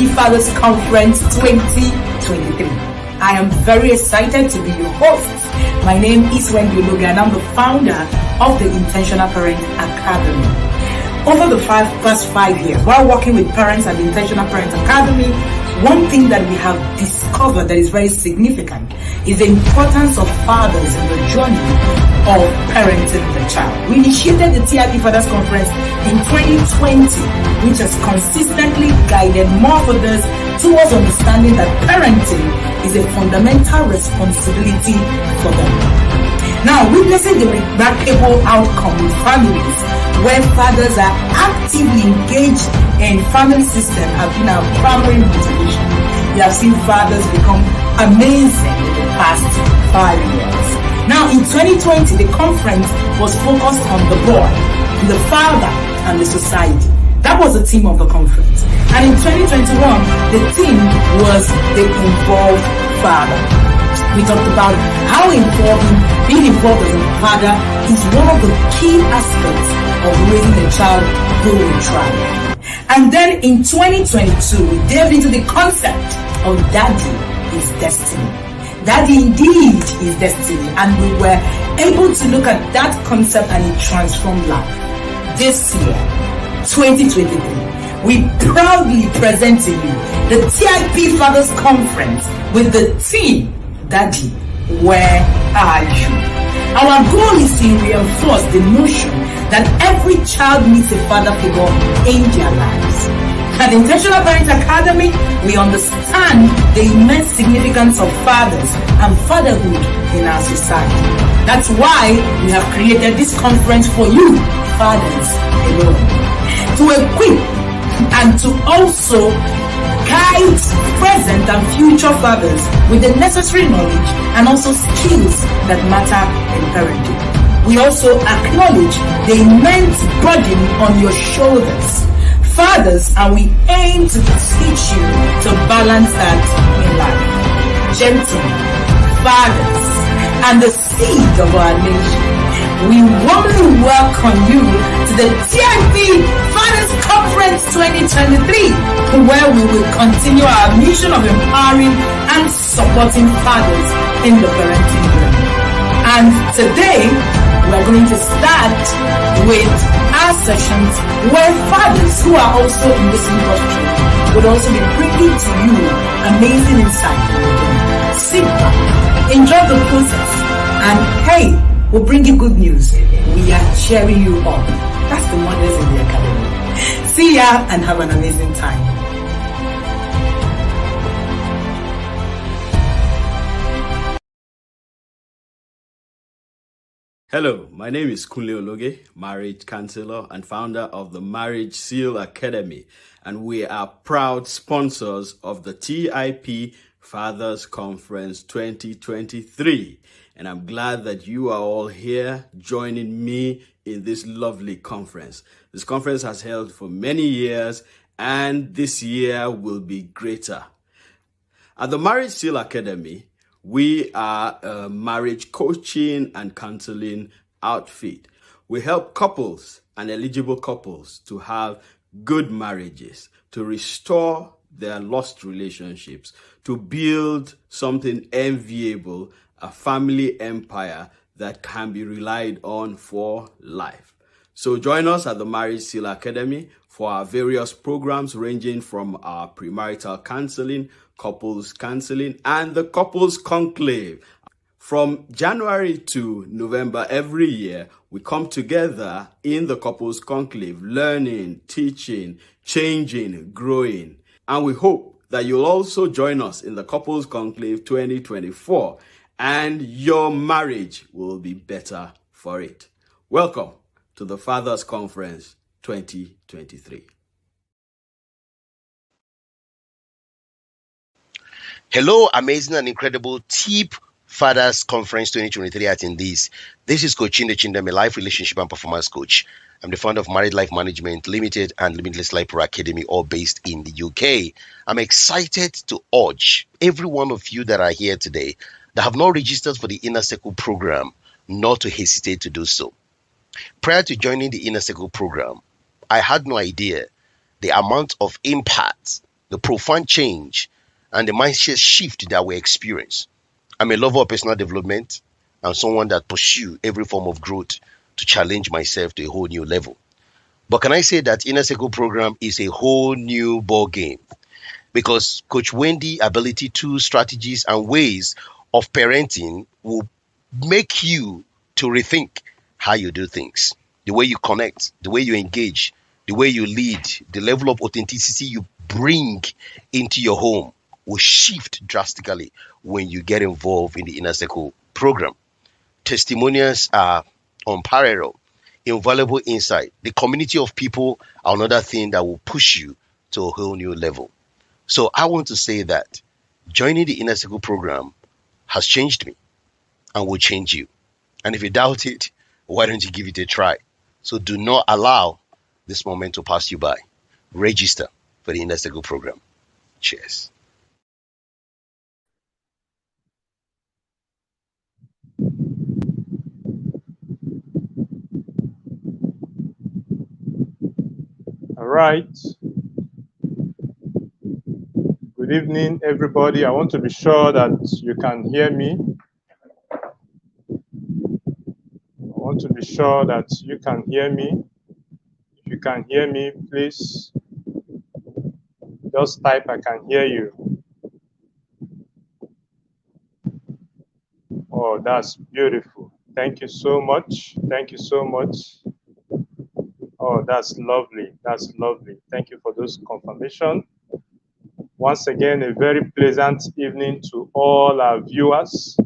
TIP Fathers Conference 2023. I am very excited to be your host. My name is Wendy Ologe and I'm the founder of the Intentional Parent Academy. Over the past 5 years, while working with parents at the Intentional Parent Academy, one thing that we have discovered that is very significant is the importance of fathers in the journey of parenting the child. We initiated the TIP Fathers Conference in 2020, which has consistently guided more fathers towards understanding that parenting is a fundamental responsibility for them. Now, witnessing the remarkable outcome with families where fathers are actively engaged in family system have been our primary motivation. We have seen fathers become amazing in the past 5 years. Now, in 2020, the conference was focused on the boy, the father, and the society. That was the theme of the conference. And in 2021, the theme was the involved father. We talked about how being involved as a father is one of the key aspects of raising a child who will thrive. And then in 2022, we delved into the concept of daddy is destiny. Daddy indeed is destiny. And we were able to look at that concept and it transformed life. This year, 2023, we proudly present to you the TIP Fathers Conference with the theme, Daddy, where are you? Our goal is to reinforce the notion that every child needs a father figure in their lives. At the Intentional Parent Academy, we understand the immense significance of fathers and fatherhood in our society. That's why we have created this conference for you, fathers alone, to equip and to also guide present and future fathers with the necessary knowledge and also skills that matter in parenting. We also acknowledge the immense burden on your shoulders, fathers, and we aim to teach you to balance that in life. Gentlemen, fathers, and the seed of our nation, we warmly welcome you to the TIP Fathers Conference 2023, where we will continue our mission of empowering and supporting fathers in the parenting journey. And today, we're going to start with our sessions where fathers who are also in this industry would also be bringing to you amazing insight. Sit back, enjoy the process, and hey, we'll bring you good news. We are cheering you up. That's the mothers in the academy. See ya and have an amazing time. Hello, my name is Kunle Ologe, marriage counselor and founder of the Marriage Seal Academy, and we are proud sponsors of the TIP Fathers Conference 2023. And I'm glad that you are all here joining me in this lovely conference. This conference has held for many years, and this year will be greater. At the Marriage Seal Academy, we are a marriage coaching and counseling outfit. We help couples and eligible couples to have good marriages, to restore their lost relationships, to build something enviable, a family empire that can be relied on for life. So join us at the Marriage Seal Academy for our various programs ranging from our premarital counseling, couples counseling, and the couples conclave. From January to November every year, we come together in the couples conclave, learning, teaching, changing, growing. And we hope that you'll also join us in the couples conclave 2024, and your marriage will be better for it. Welcome to the Fathers Conference 2023. Hello, amazing and incredible TIP Fathers Conference 2023 attendees. This is Coach Chinde Chindem, a life relationship and performance coach. I'm the founder of Married Life Management Limited and Limitless Life Pro Academy, all based in the UK. I'm excited to urge every one of you that are here today that have not registered for the Inner Circle program not to hesitate to do so. Prior to joining the Inner Circle program, I had no idea the amount of impact the profound change, and the mindset shift that we experience. I'm a lover of personal development and someone that pursue every form of growth to challenge myself to a whole new level. But can I say that Inner Circle program is a whole new ball game? Because Coach Wendy ability, tools, strategies, and ways of parenting will make you to rethink how you do things, the way you connect, the way you engage, the way you lead, the level of authenticity you bring into your home will shift drastically when you get involved in the Inner Circle program. Testimonials are unparalleled, invaluable insight. The community of people are another thing that will push you to a whole new level. So I want to say that joining the Inner Circle program has changed me and will change you. And if you doubt it, why don't you give it a try? So do not allow this moment to pass you by. Register for the Inner Circle program. Cheers. All right. Good evening, everybody. I want to be sure that you can hear me. I want to be sure that you can hear me. If you can hear me, please just type I can hear you. Oh, that's beautiful. Thank you so much. Thank you so much. Oh, that's lovely. That's lovely. Thank you for those confirmation. Once again, a very pleasant evening to all our viewers,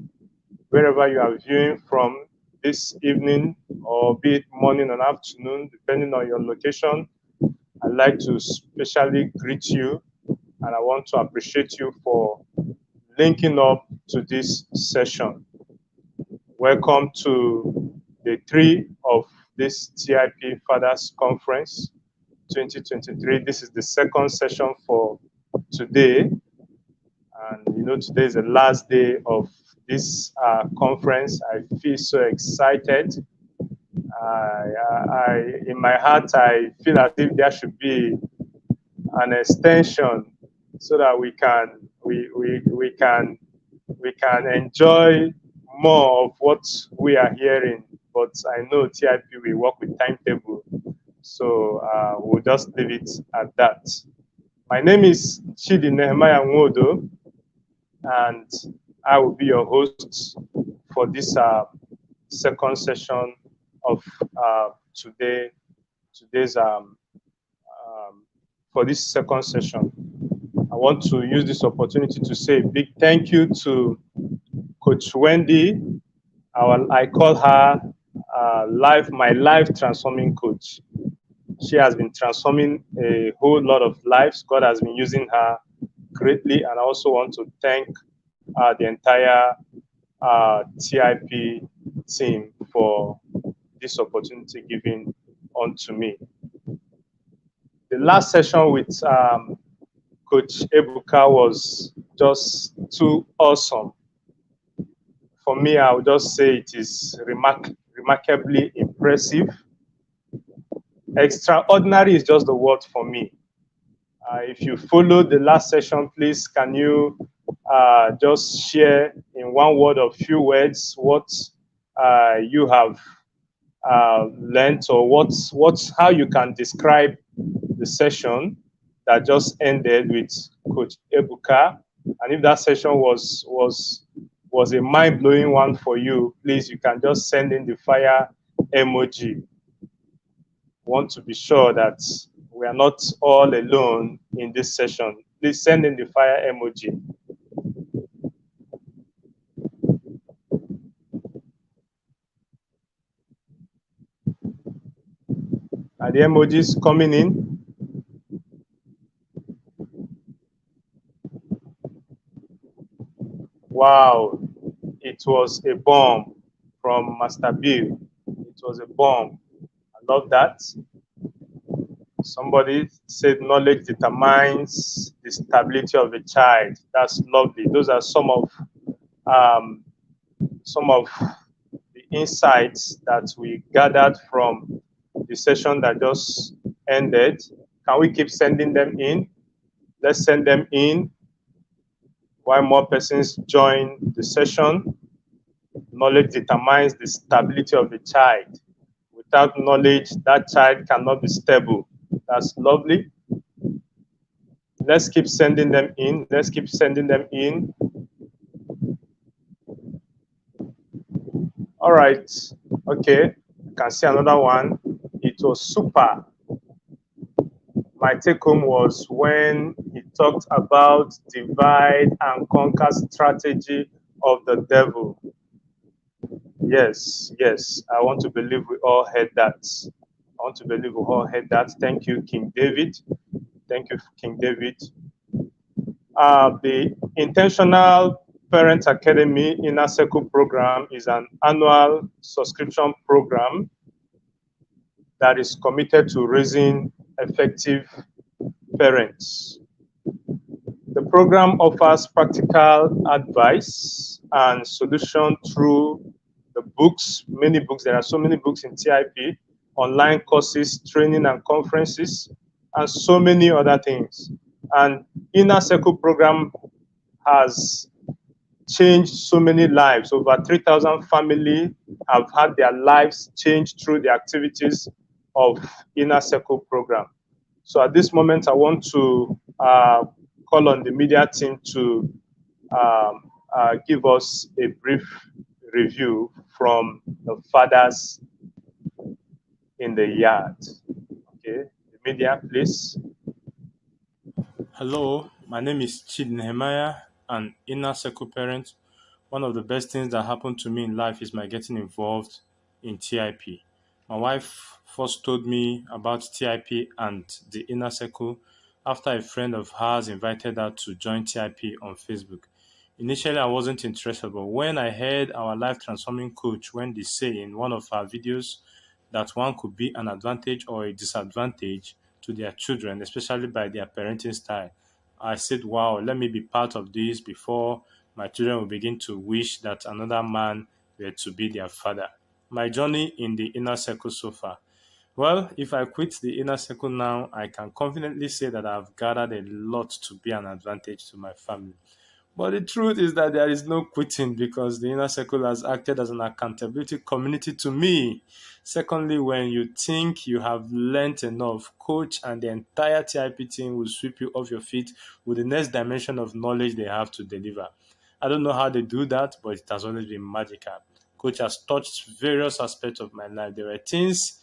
wherever you are viewing from this evening, or be it morning or afternoon, depending on your location. I'd like to specially greet you, and I want to appreciate you for linking up to this session. Welcome to day 3 of this TIP Fathers Conference 2023. This is the second session for today. And you know, today is the last day of this conference. I feel so excited. In my heart, I feel as if there should be an extension so that we can enjoy more of what we are hearing. But I know TIP will work with timetable, so we'll just leave it at that. My name is Chidi Nehemiah Nwodo, and I will be your host for this second session of for this second session. I want to use this opportunity to say a big thank you to Coach Wendy. I call her my life transforming coach. She has been transforming a whole lot of lives. God has been using her greatly, and I also want to thank the entire TIP team for this opportunity given unto me. The last session with Coach Ebuka was just too awesome. For me, I would just say it is remarkably impressive. Extraordinary is just the word for me. If you followed the last session, please, can you just share in one word or few words what you have learned, or how you can describe the session that just ended with Coach Ebuka? And if that session was a mind-blowing one for you, please, you can just send in the fire emoji. Want to be sure that we are not all alone in this session. Please send in the fire emoji. Are the emojis coming in? Wow, it was a bomb from Master Bill. It was a bomb. I love that. Somebody said knowledge determines the stability of a child. That's lovely. Those are some of the insights that we gathered from the session that just ended. Can we keep sending them in? Let's send them in while more persons join the session. Knowledge determines the stability of the child. Without knowledge, that child cannot be stable. That's lovely. Let's keep sending them in. Let's keep sending them in. All right. Okay. You can see another one. It was super. My take home was when he talked about divide and conquer strategy of the devil. Yes, yes. I want to believe we all heard that. I want to believe we all heard that. Thank you, King David. Thank you, King David. The Intentional Parent Academy Inner Circle program is an annual subscription program that is committed to raising effective parents. The program offers practical advice and solution through the books, many books. There are so many books in TIP, online courses, training and conferences, and so many other things. And Inner Circle program has changed so many lives. Over 3,000 families have had their lives changed through the activities of Inner Circle program. So at this moment, I want to call on the media team to give us a brief review from the fathers in the yard. Okay, the media, please. Hello, my name is Chid Nehemiah, an Inner Circle parent. One of the best things that happened to me in life is my getting involved in TIP. My wife first told me about TIP and the Inner Circle after a friend of hers invited her to join TIP on Facebook. Initially, I wasn't interested, but when I heard our life transforming coach Wendy say in one of her videos that one could be an advantage or a disadvantage to their children, especially by their parenting style, I said, wow, let me be part of this before my children will begin to wish that another man were to be their father. My journey in the Inner Circle so far. Well, if I quit the Inner Circle now, I can confidently say that I've gathered a lot to be an advantage to my family. But the truth is that there is no quitting because the Inner Circle has acted as an accountability community to me. Secondly, when you think you have learnt enough, coach and the entire TIP team will sweep you off your feet with the next dimension of knowledge they have to deliver. I don't know how they do that, but it has always been magical. Coach has touched various aspects of my life. There were things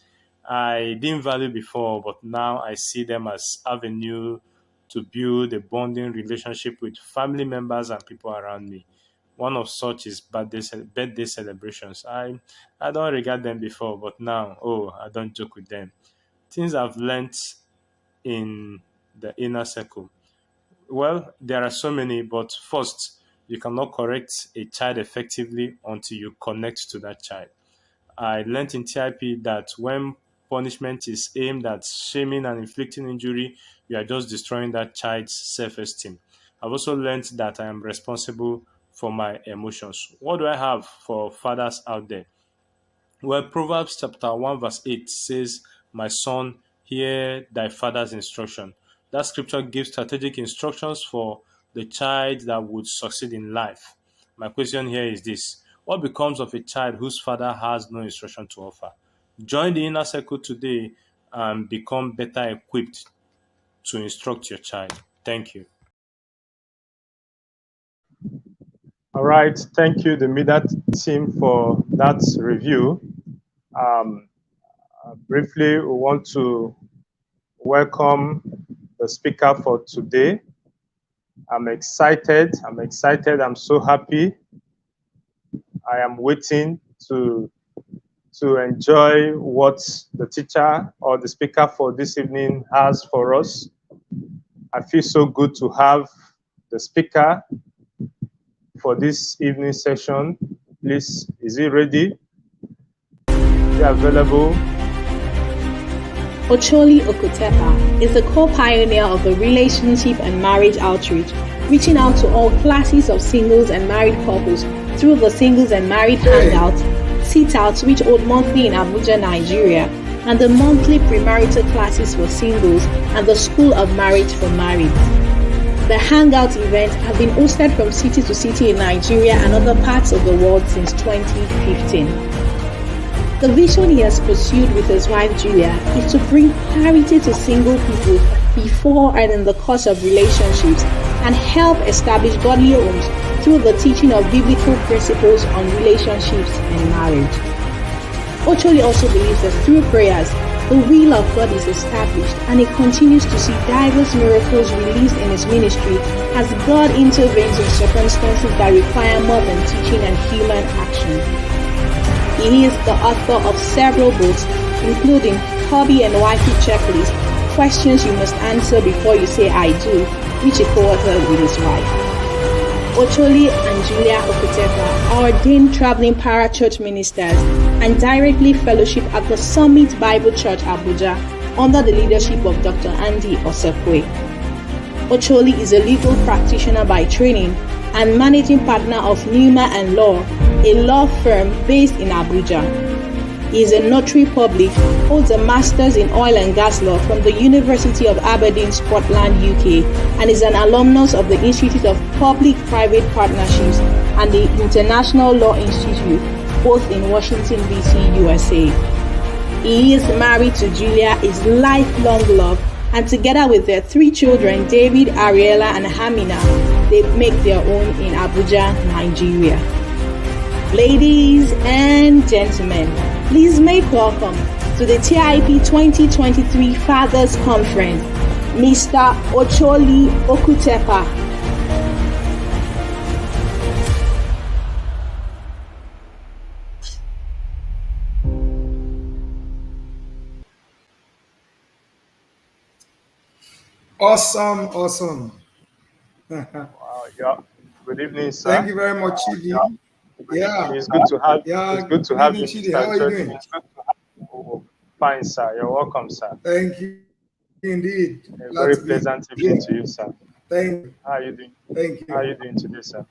I didn't value before, but now I see them as avenue to build a bonding relationship with family members and people around me. One of such is birthday celebrations. I don't regard them before, but now, I don't joke with them. Things I've learned in the Inner Circle. Well, there are so many, but first, you cannot correct a child effectively until you connect to that child. I learned in TIP that when punishment is aimed at shaming and inflicting injury, you are just destroying that child's self-esteem. I've also learned that I am responsible for my emotions. What do I have for fathers out there? Well, Proverbs chapter 1 verse 8 says, "My son, hear thy father's instruction." That scripture gives strategic instructions for the child that would succeed in life. My question here is this: what becomes of a child whose father has no instruction to offer? Join the Inner Circle today and become better equipped to instruct your child. Thank you. All right. Thank you, the media team, for that review. Briefly, we want to welcome the speaker for today. I'm excited. I'm so happy. I am waiting to enjoy what the teacher or the speaker for this evening has for us. I feel so good to have the speaker for this evening session. Please, is he ready? Is he available? Ocholi Okotepa is the co-pioneer of the relationship and marriage outreach, reaching out to all classes of singles and married couples through the Singles and Married Hangout, sit-outs which hold monthly in Abuja, Nigeria, and the monthly premarital classes for singles and the School of Marriage for Married. The Hangout events have been hosted from city to city in Nigeria and other parts of the world since 2015. The vision he has pursued with his wife Julia is to bring clarity to single people before and in the course of relationships and help establish godly homes through the teaching of biblical principles on relationships and marriage. Ocholi also believes that through prayers, the will of God is established and he continues to see diverse miracles released in his ministry as God intervenes in circumstances that require more than teaching and human action. He is the author of several books, including Hubby and Wifey Checklist, Questions You Must Answer Before You Say I Do, which he co-authored with his wife. Ocholi and Julia Okutepa are ordained traveling parachurch ministers and directly fellowship at the Summit Bible Church Abuja under the leadership of Dr. Andy Osekwe. Ocholi is a legal practitioner by training and managing partner of Numa and Law, a law firm based in Abuja. He is a notary public, holds a master's in oil and gas law from the University of Aberdeen, Scotland, UK, and is an alumnus of the Institute of Public-Private Partnerships and the International Law Institute, both in Washington, D.C., USA. He is married to Julia, his lifelong love, and together with their 3 children, David, Ariella, and Hamina, they make their own in Abuja, Nigeria. Ladies and gentlemen, please make welcome to the TIP 2023 Fathers Conference, Mr. Ocholi Okutepa. Awesome. Yeah. Good evening, sir. Thank you very much, Chidi. Yeah. It's good to have. Yeah. It's good to Good have evening, you, Chidi. How are you doing? It's good to have you. Fine, sir. You're welcome, sir. Thank you. Indeed. A very pleasant evening to you, sir. Thank you. How are you doing? Thank you. How are you doing today, sir?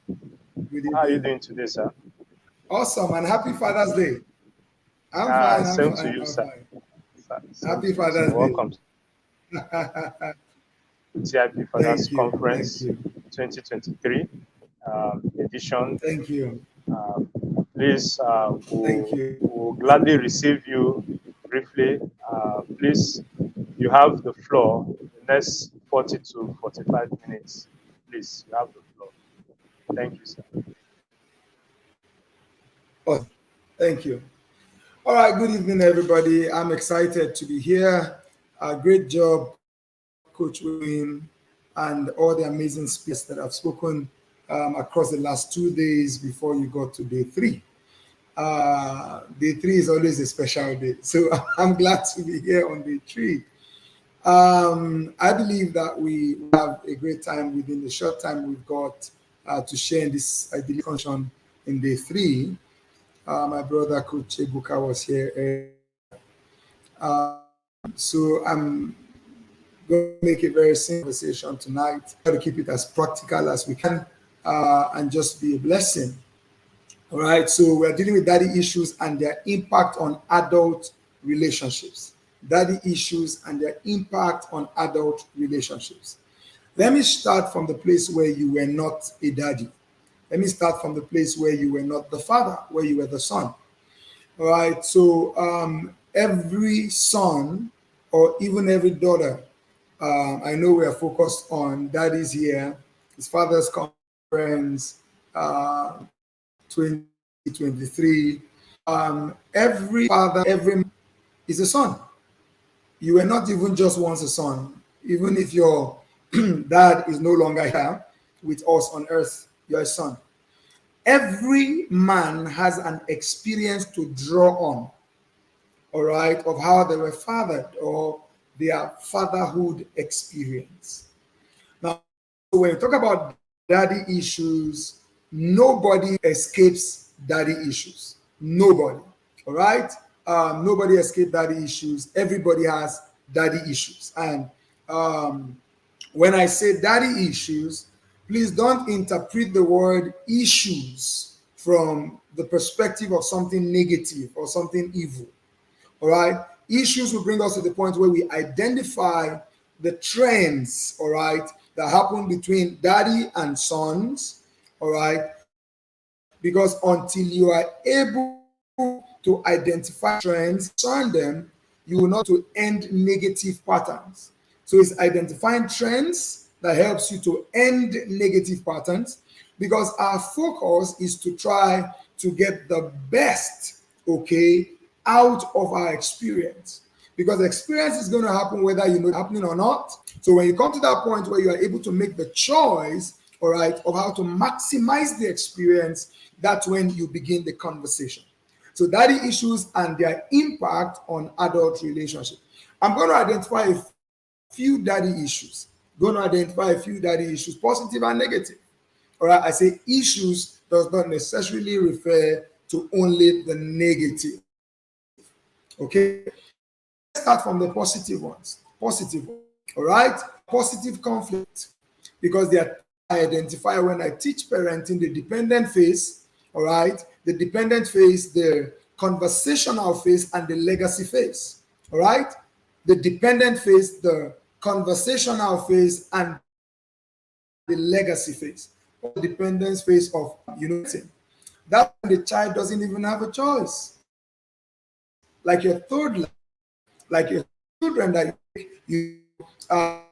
Good How are you evening. doing today, sir? Awesome, and happy Father's Day. I'm fine. Same to you, sir. Happy Father's Day. Welcome. TIP Fathers Thank you. Conference Thank you. 2023 edition. Thank you. Please, Thank you. we'll gladly receive you briefly. Please, you have the floor. The next 40 to 45 minutes. Please, you have the floor. Thank you, sir. Oh, thank you. All right, good evening, everybody. I'm excited to be here. Great job, Coach Wayne, and all the amazing speakers that have spoken across the last 2 days before you got to day 3. Day 3 is always a special day, so I'm glad to be here on day 3. I believe that we have a great time within the short time we've got to share in this ideal function in day 3. My brother, Coach Ebuka, was here. So I'm going to make a very simple conversation tonight. Try to keep it as practical as we can and just be a blessing. All right. So we're dealing with daddy issues and their impact on adult relationships. Daddy issues and their impact on adult relationships. Let me start from the place where you were not a daddy. Let me start from the place where you were not the father, where you were the son. All right. So every son or even every daughter, I know we are focused on daddies here. His Father's Conference 2023. Every father, every is a son. You were not even just once a son. Even if your dad is no longer here with us on earth, you're a son. Every man has an experience to draw on, all right, of how they were fathered or their fatherhood experience. Now, when we talk about daddy issues, nobody escapes daddy issues. Nobody, all right? Nobody escapes daddy issues. Everybody has daddy issues. And when I say daddy issues, please don't interpret the word issues from the perspective of something negative or something evil. All right? Issues will bring us to the point where we identify the trends, all right, that happen between daddy and sons, all right? Because until you are able to identify trends, turn them, you will not to end negative patterns. So it's identifying trends that helps you to end negative patterns, because our focus is to try to get the best, okay, out of our experience. Because experience is going to happen whether you know it's happening or not. So when you come to that point where you are able to make the choice, all right, of how to maximize the experience, that's when you begin the conversation. So daddy issues and their impact on adult relationship. I'm going to identify a few daddy issues. Positive and negative. All right, I say issues does not necessarily refer to only the negative. Okay, let's start from the positive ones. All right, positive conflict, because they are identify when I teach parenting the dependent phase, all right, the dependent phase, the conversational phase, and the legacy phase, all right, the dependent phase, the conversational phase, and the legacy phase, or the dependence phase of unity. That the child doesn't even have a choice. Like your third life, like your children that you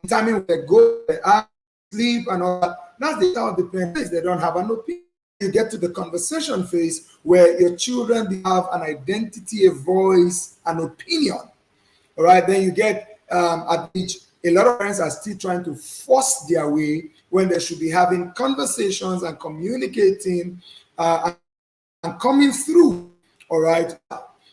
determine where they go, they are, sleep, and all that. That's the child dependence. They don't have an opinion. You get to the conversation phase where your children have an identity, a voice, an opinion. All right, then you get at which a lot of parents are still trying to force their way when they should be having conversations and communicating and coming through. All right,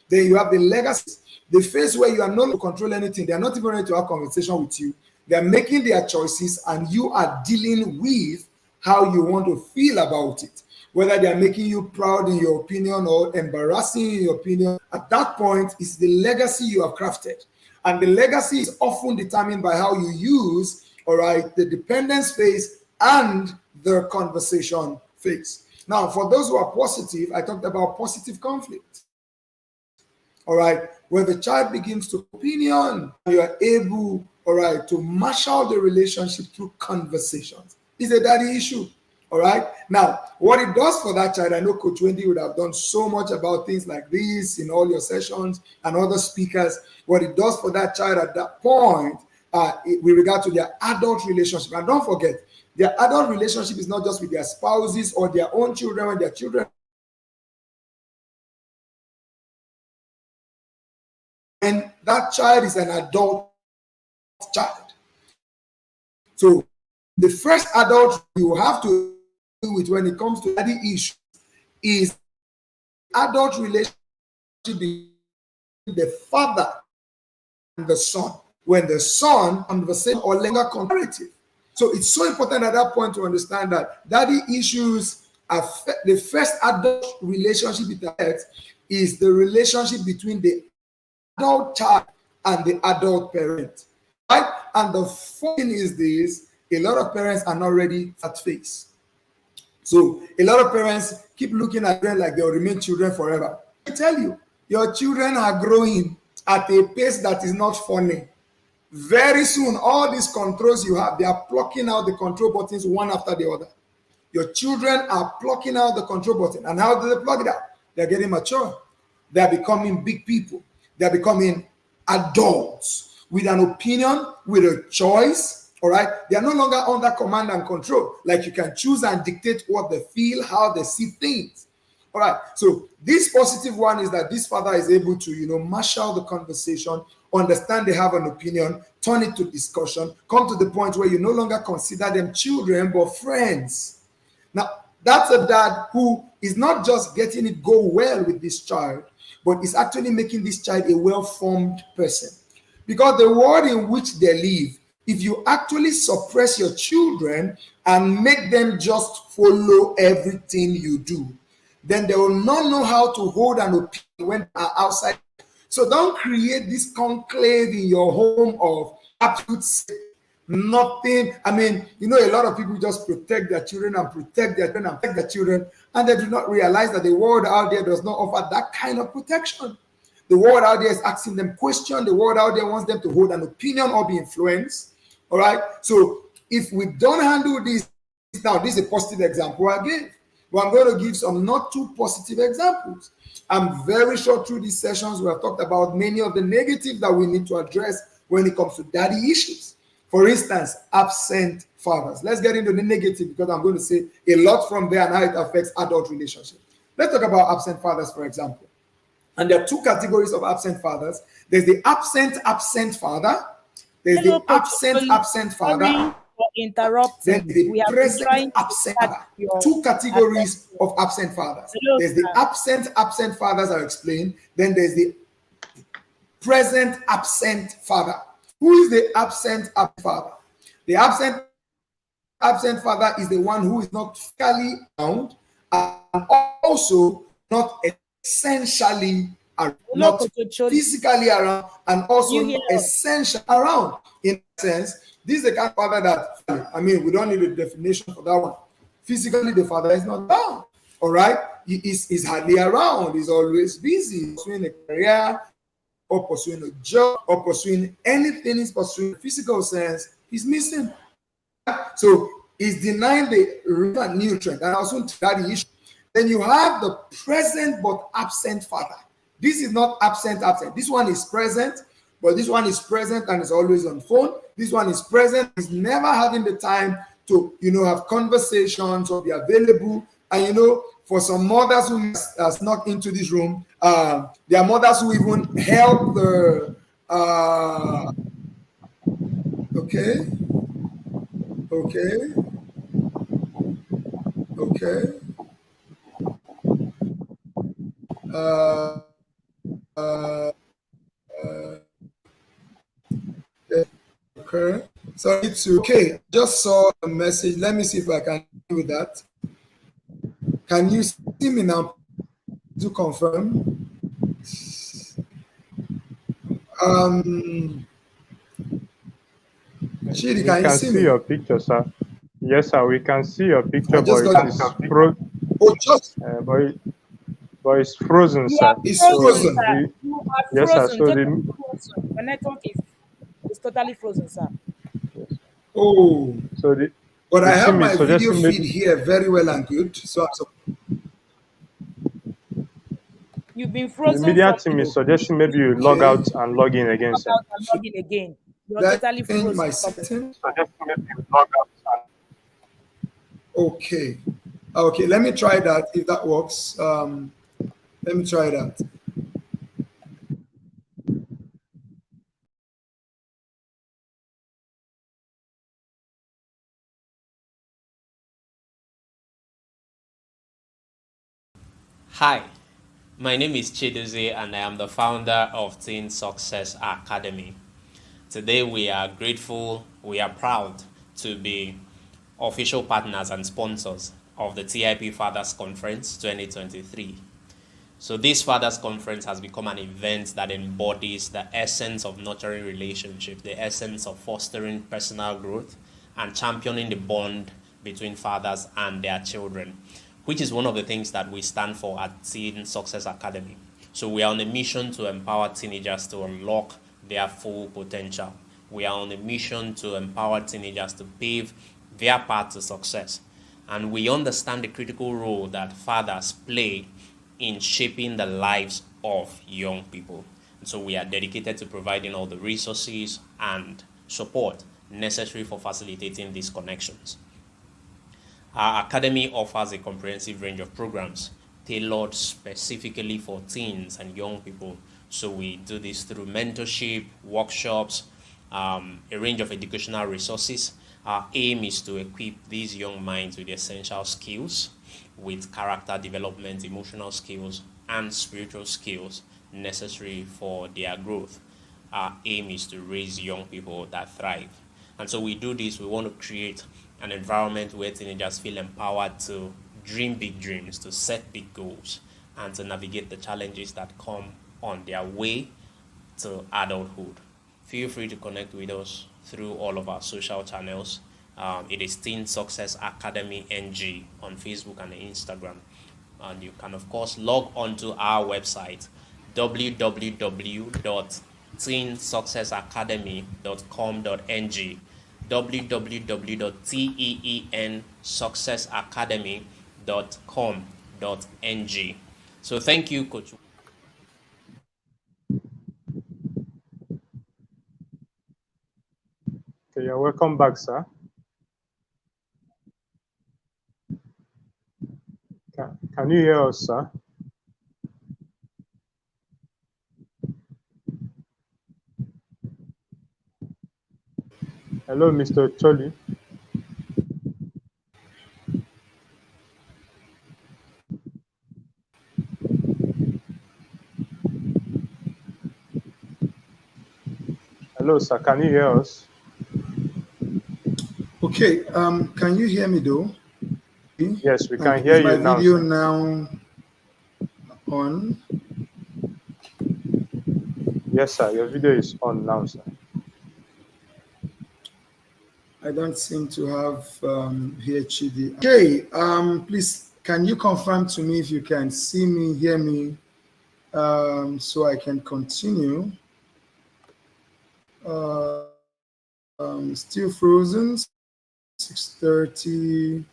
then you have the legacy, the phase where you are not able to control anything. They are not even ready to have conversation with you. They are making their choices, and you are dealing with how you want to feel about it. Whether they are making you proud in your opinion or embarrassing in your opinion, at that point, it's the legacy you have crafted. And the legacy is often determined by how you use, all right, the dependence phase and the conversation phase. Now, for those who are positive, I talked about positive conflict. All right, where the child begins to opinion, you are able, all right, to marshal the relationship through conversations. It's a daddy issue. All right. Now, what it does for that child, I know Coach Wendy would have done so much about things like this in all your sessions and other speakers. What it does for that child at that point, with regard to their adult relationship, and don't forget, their adult relationship is not just with their spouses or their own children when their children. And that child is an adult child. So the first adult you have to do with when it comes to daddy issues is adult relationship between the father and the son. When the son conversation or longer comparative. So it's so important at that point to understand that daddy issues affect the first adult relationship it affects is the relationship between the adult child and the adult parent. Right? And the thing is this, a lot of parents are not ready for that phase. So a lot of parents keep looking at them like they'll remain children forever. I tell you, your children are growing at a pace that is not funny. Very soon, all these controls you have, they are plucking out the control buttons one after the other. Your children are plucking out the control button. And how do they plug it out? They're getting mature. They're becoming big people. They're becoming adults with an opinion, with a choice. All right, they are no longer under command and control. Like you can choose and dictate what they feel, how they see things. All right, so this positive one is that this father is able to, marshal the conversation, understand they have an opinion, turn it to discussion, come to the point where you no longer consider them children but friends. Now, that's a dad who is not just getting it go well with this child, but is actually making this child a well-formed person. Because the world in which they live, if you actually suppress your children and make them just follow everything you do, then they will not know how to hold an opinion when they are outside. So don't create this conclave in your home of absolute nothing. I mean, a lot of people just protect their children and protect their children, and they do not realize that the world out there does not offer that kind of protection. The world out there is asking them questions. The world out there wants them to hold an opinion or be influenced. All right. So If we don't handle this now, this is a positive example I gave, but I'm going to give some not too positive examples. I'm very sure through these sessions we have talked about many of the negatives that we need to address when it comes to daddy issues. For instance, absent fathers. Let's get into the negative because I'm going to say a lot from there and how it affects adult relationships. Let's talk about absent fathers, for example. And there are two categories of absent fathers. There's the absent father. There's Hello, the absent father. Sorry for interrupting. Then the We have been present trying to absent catch father. your Two categories attention. of absent fathers. Hello, There's the sir. absent fathers I'll explain. Then there's the present absent father. Who is the absent father? The absent father is the one who is not physically around and also not essentially around, Hello, not Coach Ocholi. physically around and also You not hear us? essential around. In a sense, this is the kind of father that, I mean, we don't need a definition for that one. Physically, the father is not around. All right, he's hardly around. He's always busy pursuing a career or pursuing a job or pursuing anything. He's pursuing in the physical sense. He's missing. So he's denying the nutrient and also that issue. Then you have the present but absent father. This is not absent. This one is present, but this one is present and is always on phone. This one is present, is never having the time to, have conversations or be available. And, for some mothers who snuck into this room, there are mothers who even help the, okay. Okay. So it's okay. Just saw a message. Let me see if I can do that. Can you see me now? To confirm. Chidi, We can see your picture, sir. Yes, sir. We can see your picture, but it's frozen, You sir. are It's frozen, frozen. sir. You are Yes, sir. frozen. So Totally frozen. The network is totally frozen, sir. Oh, so but I have team my is video suggesting feed maybe here very well and good. So You've been the frozen media from team is suggesting maybe you log Okay. out and log in again, log sir. out and log in again. You're that totally change my frozen. setting. Suggesting maybe you log out and Okay, let me try that if that works. Let me try that. Hi, my name is Chidozie and I am the founder of Teen Success Academy. Today we are grateful, we are proud to be official partners and sponsors of the TIP Fathers Conference 2023. So this Fathers Conference has become an event that embodies the essence of nurturing relationships, the essence of fostering personal growth and championing the bond between fathers and their children, which is one of the things that we stand for at Teen Success Academy. So we are on a mission to empower teenagers to unlock their full potential. We are on a mission to empower teenagers to pave their path to success. And we understand the critical role that fathers play in shaping the lives of young people. And so we are dedicated to providing all the resources and support necessary for facilitating these connections. Our academy offers a comprehensive range of programs tailored specifically for teens and young people. So we do this through mentorship, workshops, a range of educational resources. Our aim is to equip these young minds with essential skills, with character development, emotional skills, and spiritual skills necessary for their growth. Our aim is to raise young people that thrive. And so we do this, we want to create an environment where teenagers feel empowered to dream big dreams, to set big goals, and to navigate the challenges that come on their way to adulthood. Feel free to connect with us through all of our social channels. It is Teen Success Academy NG on Facebook and Instagram. And you can, of course, log on to our website, www.teensuccessacademy.com.ng, www.teensuccessacademy.com.ng. So thank you, Coach. Okay, you're welcome back, sir. Can you hear us, sir? Hello, Mr. Choli. Hello, sir. Can you hear us? Okay. Can you hear me though? Yes, we And can hear is my you now, video sir. now on? Yes, sir. Your video is on now, sir. I don't seem to have HUD. Okay. Please, can you confirm to me if you can see me, hear me, so I can continue? Still frozen. 6:30.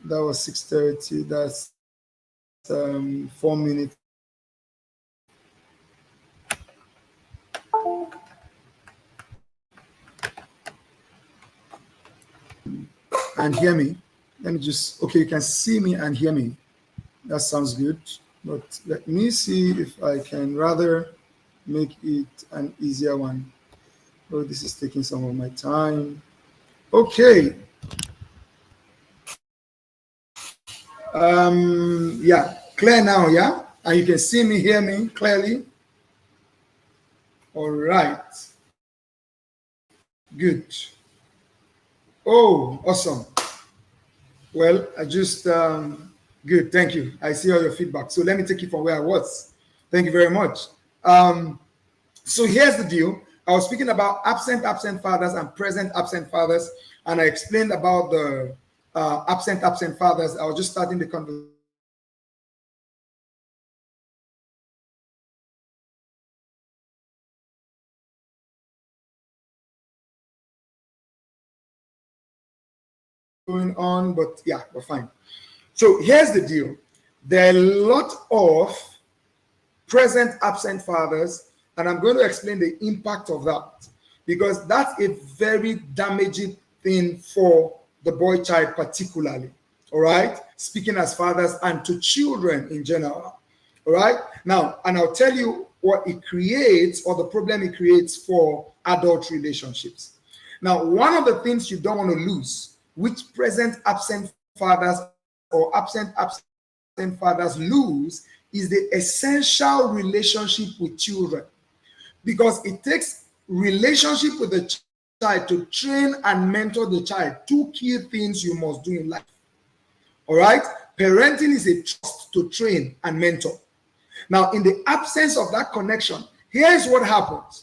That was 6:30. That's 4 minutes. And hear me. Let me just, okay, you can see me and hear me. That sounds good. But let me see if I can rather make it an easier one. Oh, this is taking some of my time. Okay. Yeah, clear now, yeah? And you can see me, hear me clearly. All right. Good. Oh, awesome. Well, I just, good, thank you. I see all your feedback. So let me take it from where I was. Thank you very much. So here's the deal. I was speaking about absent fathers and present absent fathers, and I explained about the absent fathers. I was just starting the conversation. Going on, but yeah, we're fine. So here's the deal. There are a lot of present absent fathers, and I'm going to explain the impact of that, because that's a very damaging thing for the boy child particularly. All right, speaking as fathers and to children in general. All right, now, and I'll tell you what it creates, or the problem it creates for adult relationships. Now, one of the things you don't want to lose, which present absent fathers or absent fathers lose, is the essential relationship with children, because it takes relationship with the child to train and mentor the child. Two key things you must do in life. All right, parenting is a trust to train and mentor. Now, in the absence of that connection, here is what happens.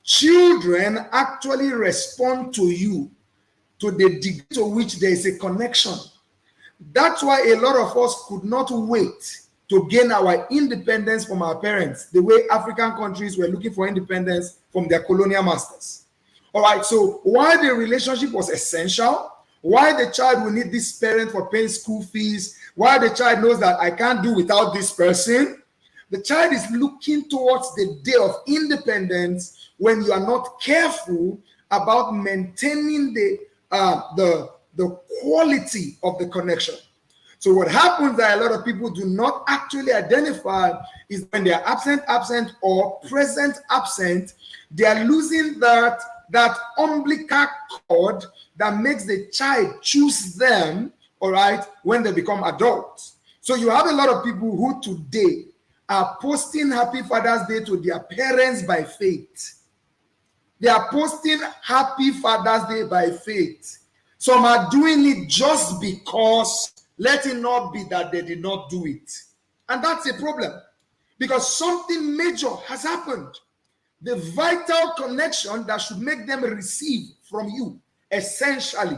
Children actually respond to you to the degree to which there is a connection. That's why a lot of us could not wait to gain our independence from our parents, the way African countries were looking for independence from their colonial masters. All right, so why the relationship was essential, why the child will need this parent for paying school fees, why the child knows that I can't do without this person. The child is looking towards the day of independence when you are not careful about maintaining the quality of the connection. So what happens that a lot of people do not actually identify is when they are absent or present absent, they are losing that umbilical cord that makes the child choose them, all right, when they become adults. So you have a lot of people who today are posting Happy Father's Day to their parents by faith. They are posting Happy Father's Day by faith. Some are doing it just because, let it not be that they did not do it. And that's a problem, because something major has happened. The vital connection that should make them receive from you, essentially,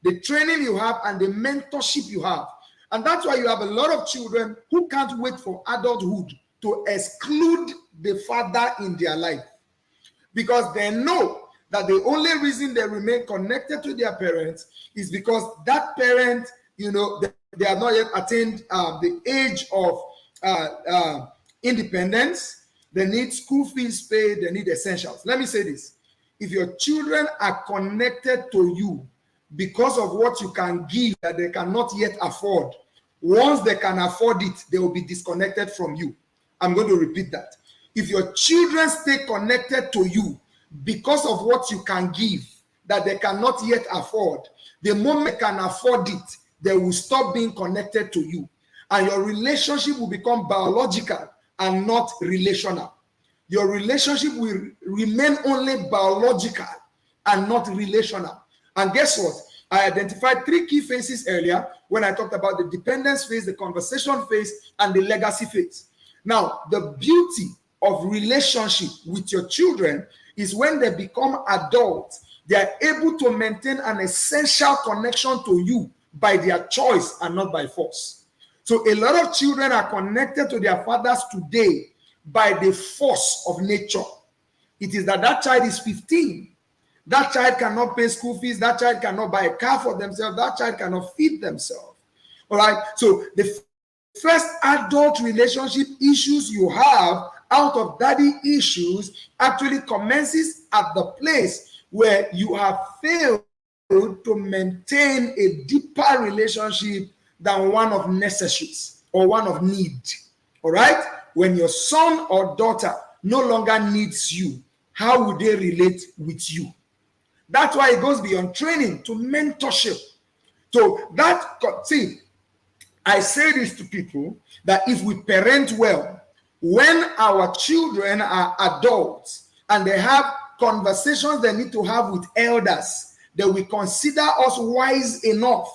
the training you have and the mentorship you have. And that's why you have a lot of children who can't wait for adulthood to exclude the father in their life, because they know that the only reason they remain connected to their parents is because that parent, they have not yet attained the age of independence. They need school fees paid, they need essentials. Let me say this. If your children are connected to you because of what you can give that they cannot yet afford, once they can afford it, they will be disconnected from you. I'm going to repeat that. If your children stay connected to you because of what you can give that they cannot yet afford, the moment they can afford it, they will stop being connected to you. And your relationship will become biological and not relational. Your relationship will remain only biological and not relational. And guess what? I identified 3 key phases earlier when I talked about the dependence phase, the conversation phase, and the legacy phase. Now, the beauty of relationship with your children is when they become adults, they are able to maintain an essential connection to you by their choice and not by force. So a lot of children are connected to their fathers today by the force of nature. It is that child is 15. That child cannot pay school fees. That child cannot buy a car for themselves. That child cannot feed themselves. All right. So the first adult relationship issues you have out of daddy issues actually commences at the place where you have failed to maintain a deeper relationship than one of necessities or one of need. All right. When your son or daughter no longer needs you, how would they relate with you? That's why it goes beyond training to mentorship. So I say this to people that if we parent well, when our children are adults and they have conversations they need to have with elders, they will consider us wise enough.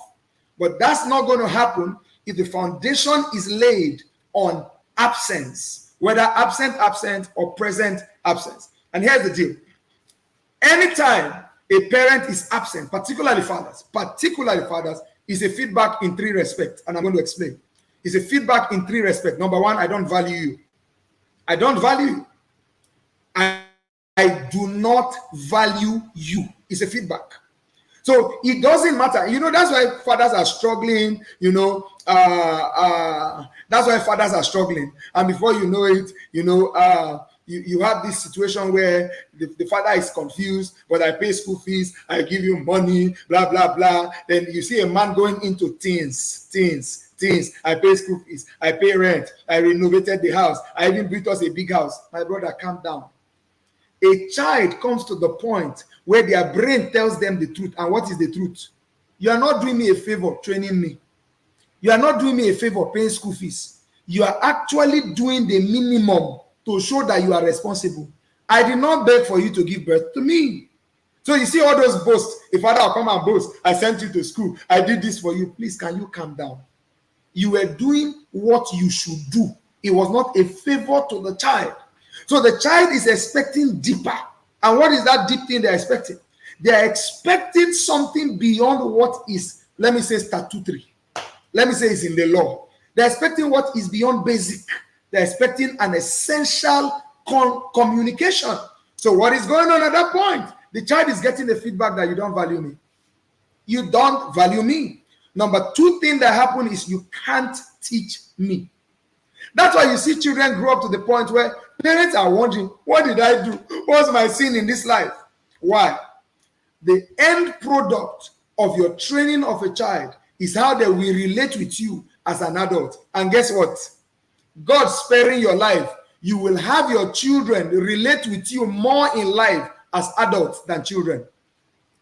But that's not going to happen if the foundation is laid on absence, whether absent, or present absence. And here's the deal. Anytime a parent is absent, particularly fathers, is a feedback in 3 respects. And I'm going to explain. It's a feedback in 3 respects. Number 1, I don't value you. I don't value you. I do not value you. It's a feedback. So it doesn't matter. That's why fathers are struggling, that's why fathers are struggling. And before you know it, you have this situation where the father is confused, but I pay school fees, I give you money, blah, blah, blah. Then you see a man going into teens. I pay school fees, I pay rent, I renovated the house, I even built us a big house. My brother, calm down. A child comes to the point where their brain tells them the truth. And what is the truth? You are not doing me a favor training me. You are not doing me a favor paying school fees. You are actually doing the minimum to show that you are responsible. I did not beg for you to give birth to me. So you see all those boasts. If father will come and boast, I sent you to school, I did this for you. Please, can you calm down? You were doing what you should do. It was not a favor to the child. So the child is expecting deeper. And what is that deep thing they're expecting? They're expecting something beyond what is, let me say, statutory. Let me say it's in the law. They're expecting what is beyond basic. They're expecting an essential communication. So what is going on at that point? The child is getting the feedback that you don't value me. You don't value me. Number 2 thing that happens is you can't teach me. That's why you see children grow up to the point where parents are wondering, what did I do? What's my sin in this life? Why? The end product of your training of a child is how they will relate with you as an adult. And guess what? God sparing your life, you will have your children relate with you more in life as adults than children.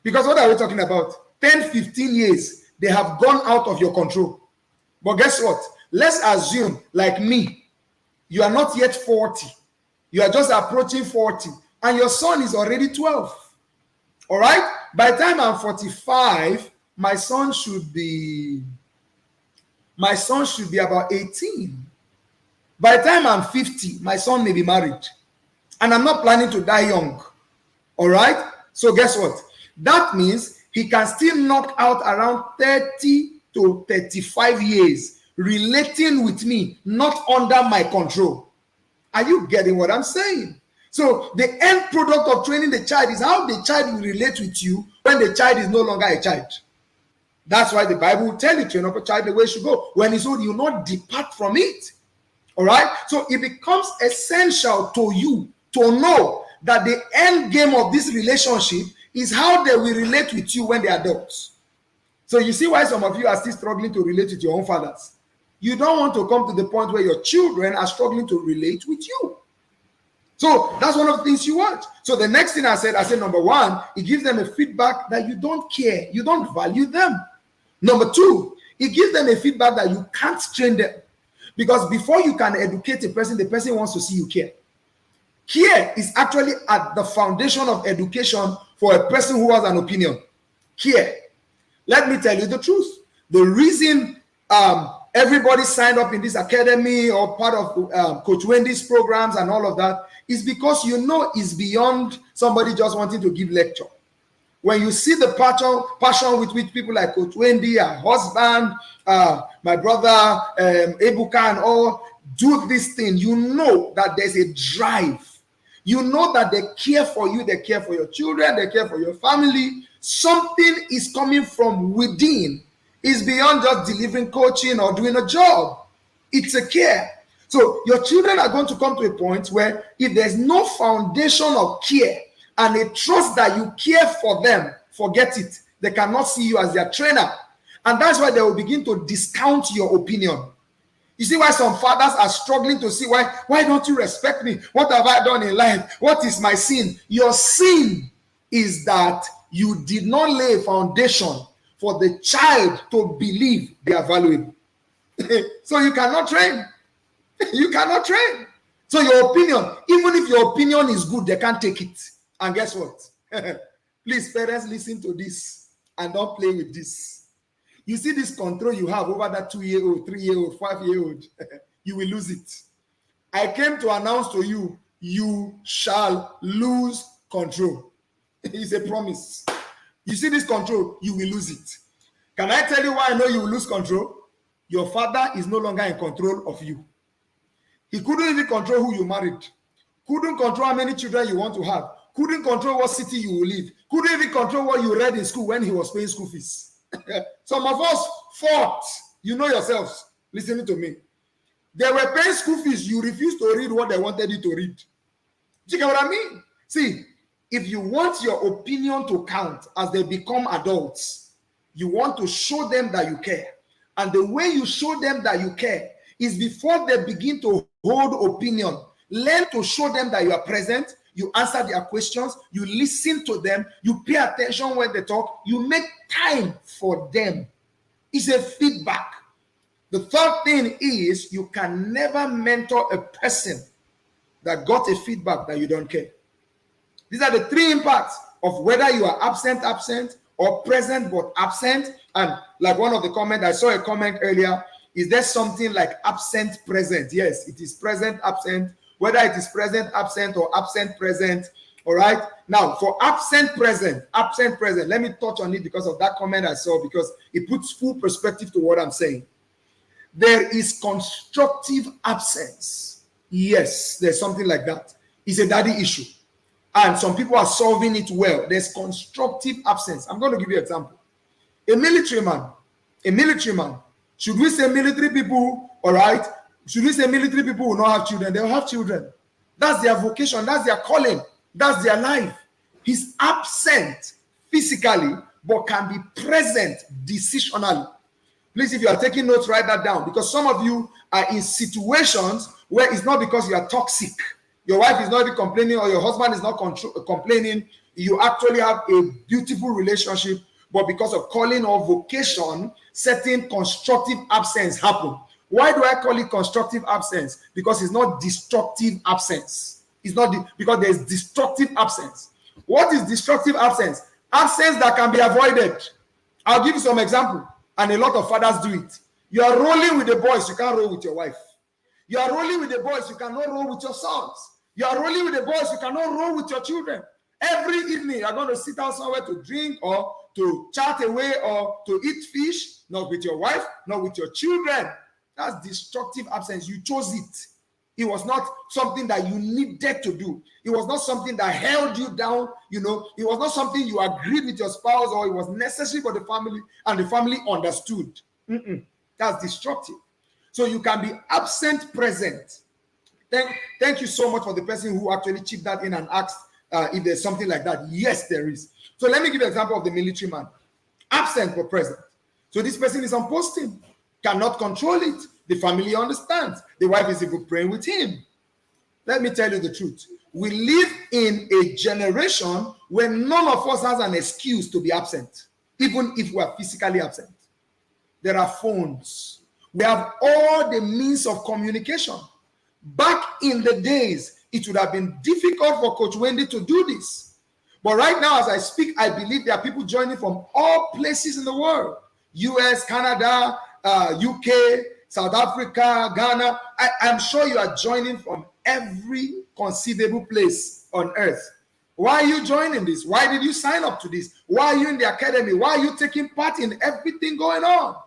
Because what are we talking about? 10, 15 years, they have gone out of your control. But guess what? Let's assume, like me, you are not yet 40. You are just approaching 40. And your son is already 12. All right? By the time I'm 45, my son should be about 18. By the time I'm 50, my son may be married. And I'm not planning to die young. All right? So guess what? That means he can still knock out around 30 to 35 years relating with me, not under my control. Are you getting what I'm saying? So the end product of training the child is how the child will relate with you when the child is no longer a child. That's why the Bible will tell you, train up a child the way he should go. When he's old, you will not depart from it. All right? So it becomes essential to you to know that the end game of this relationship is how they will relate with you when they're adults. So you see why some of you are still struggling to relate with your own fathers. You don't want to come to the point where your children are struggling to relate with you. So that's one of the things you want. So the next thing I said, number one, it gives them a feedback that you don't care, you don't value them. Number two, it gives them a feedback that you can't train them. Because before you can educate a person, the person wants to see you care. Care is actually at the foundation of education for a person who has an opinion. Care. Let me tell you the truth. The reason everybody signed up in this academy or part of Coach Wendy's programs and all of that is because you know it's beyond somebody just wanting to give lecture. When you see the passion with which people like Coach Wendy, her husband, my brother Ebuka and all do this thing, you know that there's a drive. You know that they care for you, they care for your children, they care for your family. Something is coming from within. It's beyond just delivering coaching or doing a job. It's a care. So your children are going to come to a point where if there's no foundation of care and a trust that you care for them, forget it. They cannot see you as their trainer. And that's why they will begin to discount your opinion. You see why some fathers are struggling to see why don't you respect me? What have I done in life? What is my sin? Your sin is that you did not lay a foundation for the child to believe they are valuable. So you cannot train. You cannot train. So your opinion, even if your opinion is good, they can't take it. And guess what? Please, parents, listen to this and don't play with this. You see this control you have over that 2-year-old, 3-year-old, 5-year-old, you will lose it. I came to announce to you, you shall lose control. It's a promise. You see this control, you will lose it. Can I tell you why I know you will lose control? Your father is no longer in control of you. He couldn't even control who you married. Couldn't control how many children you want to have. Couldn't control what city you will live. Couldn't even control what you read in school when he was paying school fees. Some of us fought. You know yourselves. Listening to me. They were paying school fees. You refused to read what they wanted you to read. Do you get what I mean? See, if you want your opinion to count as they become adults, you want to show them that you care. And the way you show them that you care is before they begin to hold opinion. Learn to show them that you are present. You answer their questions. You listen to them. You pay attention when they talk. You make time for them. It's a feedback. The third thing is you can never mentor a person that got a feedback that you don't care. These are the three impacts of whether you are absent, or present but absent. And like one of the comments, I saw a comment earlier, is there something like absent present? Yes, it is present absent, whether it is present absent or absent present. All right. Now for absent present, let me touch on it because of that comment I saw, because it puts full perspective to what I'm saying. There is constructive absence. Yes, there's something like that. It's a daddy issue. And some people are solving it well. There's constructive absence. I'm going to give you an example. A military man. Should we say military people, all right? Should we say military people will not have children? They'll have children. That's their vocation. That's their calling. That's their life. He's absent physically, but can be present decisionally. Please, if you are taking notes, write that down, because some of you are in situations where it's not because you are toxic. Your wife is not even complaining, or your husband is not complaining. You actually have a beautiful relationship, but because of calling or vocation, certain constructive absence happen. Why do I call it constructive absence? Because it's not destructive absence. It's not because there's destructive absence. What is destructive absence? Absence that can be avoided. I'll give you some example, and a lot of fathers do it. You are rolling with the boys, you can't roll with your wife. You are rolling with the boys, you cannot roll with your sons. You are rolling with the boys, you cannot roll with your children. Every evening, you are going to sit down somewhere to drink or to chat away or to eat fish, not with your wife, not with your children. That's destructive absence. You chose it. It was not something that you needed to do. It was not something that held you down. It was not something you agreed with your spouse or it was necessary for the family and the family understood. That's destructive. So you can be absent present. Thank you so much for the person who actually chipped that in and asked if there's something like that. Yes, there is. So let me give you an example of the military man. Absent but present. So this person is on posting, cannot control it. The family understands. The wife is even praying with him. Let me tell you the truth. We live in a generation where none of us has an excuse to be absent, even if we are physically absent. There are phones. We have all the means of communication. Back in the days, it would have been difficult for Coach Wendy to do this. But right now, as I speak, I believe there are people joining from all places in the world. US, Canada, UK, South Africa, Ghana. I'm sure you are joining from every conceivable place on earth. Why are you joining this? Why did you sign up to this? Why are you in the academy? Why are you taking part in everything going on?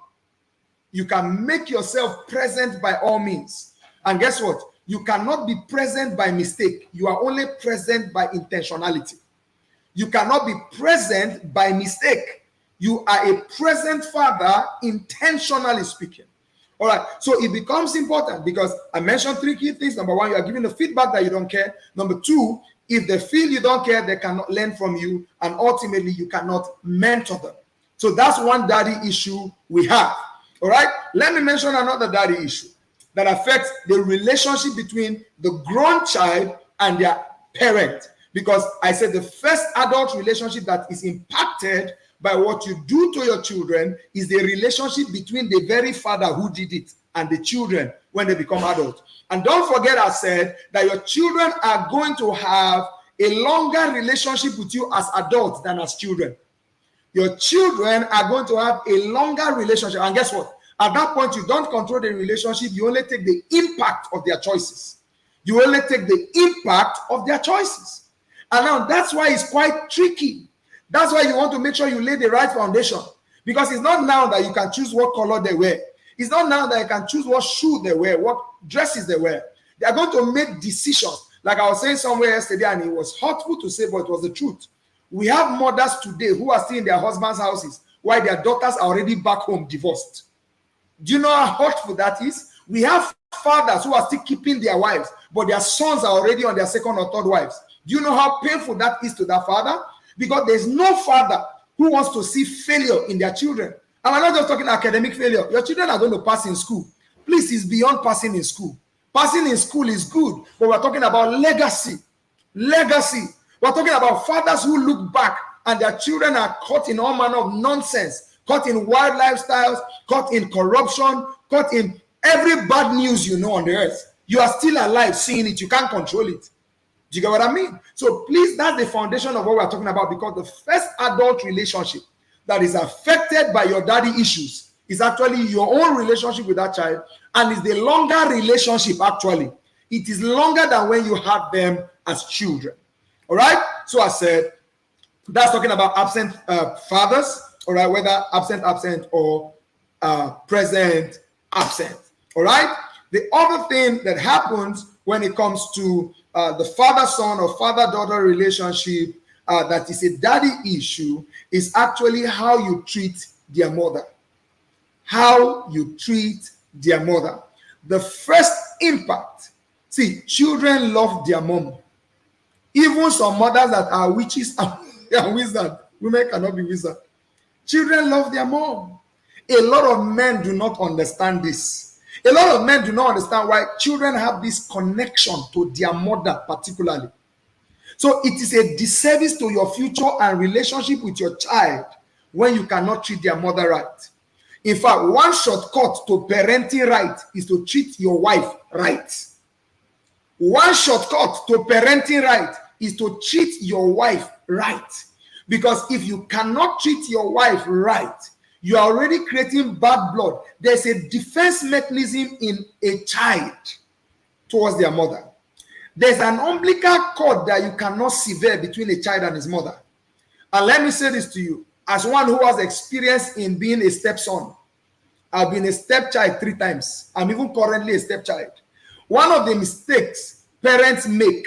You can make yourself present by all means. And guess what? You cannot be present by mistake. You are only present by intentionality. You cannot be present by mistake. You are a present father, intentionally speaking. All right, so it becomes important because I mentioned 3 key things. Number 1, you are giving the feedback that you don't care. Number 2, if they feel you don't care, they cannot learn from you. And ultimately, you cannot mentor them. So that's one daddy issue we have. All right, let me mention another daddy issue that affects the relationship between the grown child and their parent. Because I said the first adult relationship that is impacted by what you do to your children is the relationship between the very father who did it and the children when they become adults. And don't forget I said that your children are going to have a longer relationship with you as adults than as children. Your children are going to have a longer relationship. And guess what? At that point, you don't control the relationship. You only take the impact of their choices. You only take the impact of their choices. And now that's why it's quite tricky. That's why you want to make sure you lay the right foundation. Because it's not now that you can choose what color they wear. It's not now that you can choose what shoe they wear, what dresses they wear. They are going to make decisions. Like I was saying somewhere yesterday, and it was hurtful to say, but it was the truth. We have mothers today who are still in their husbands' houses while their daughters are already back home divorced. Do you know how hurtful that is? We have fathers who are still keeping their wives, but their sons are already on their second or third wives. Do you know how painful that is to that father? Because there's no father who wants to see failure in their children. And I'm not just talking academic failure. Your children are going to pass in school. Please, it's beyond passing in school. Passing in school is good, but we're talking about legacy. Legacy. We're talking about fathers who look back and their children are caught in all manner of nonsense, caught in wild lifestyles, caught in corruption, caught in every bad news you know on the earth. You are still alive seeing it. You can't control it. Do you get what I mean? So please, that's the foundation of what we're talking about, because the first adult relationship that is affected by your daddy issues is actually your own relationship with that child, and is the longer relationship actually. It is longer than when you had them as children. All right? So I said, that's talking about absent fathers, all right, whether absent or present absent. All right? The other thing that happens when it comes to the father-son or father-daughter relationship that is a daddy issue is actually how you treat their mother. How you treat their mother. The first impact. See, children love their mom. Even some mothers that are witches and wizards. Women cannot be wizards. Children love their mom. A lot of men do not understand this. A lot of men do not understand why children have this connection to their mother particularly. So it is a disservice to your future and relationship with your child when you cannot treat their mother right. In fact, one shortcut to parenting right is to treat your wife right. One shortcut to parenting right is to treat your wife right. Because if you cannot treat your wife right, you are already creating bad blood. There's a defense mechanism in a child towards their mother. There's an umbilical cord that you cannot sever between a child and his mother. And let me say this to you, as one who has experience in being a stepson. I've been a stepchild 3 times. I'm even currently a stepchild. One of the mistakes parents make,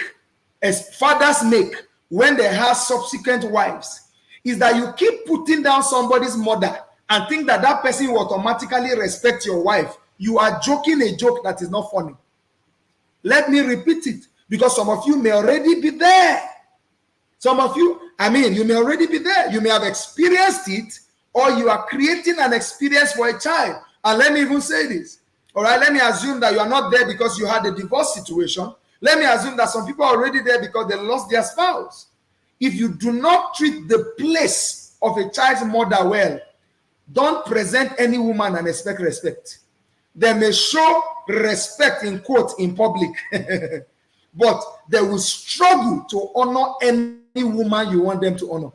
as fathers make, when they have subsequent wives, is that you keep putting down somebody's mother and think that that person will automatically respect your wife. You are joking a joke that is not funny. Let me repeat it, because some of you may already be there. Some of you, you may already be there. You may have experienced it, or you are creating an experience for a child. And let me even say this. All right, let me assume that you are not there because you had a divorce situation. Let me assume that some people are already there because they lost their spouse. If you do not treat the place of a child's mother well, don't present any woman and expect respect. They may show respect in quotes in public, but they will struggle to honor any woman you want them to honor.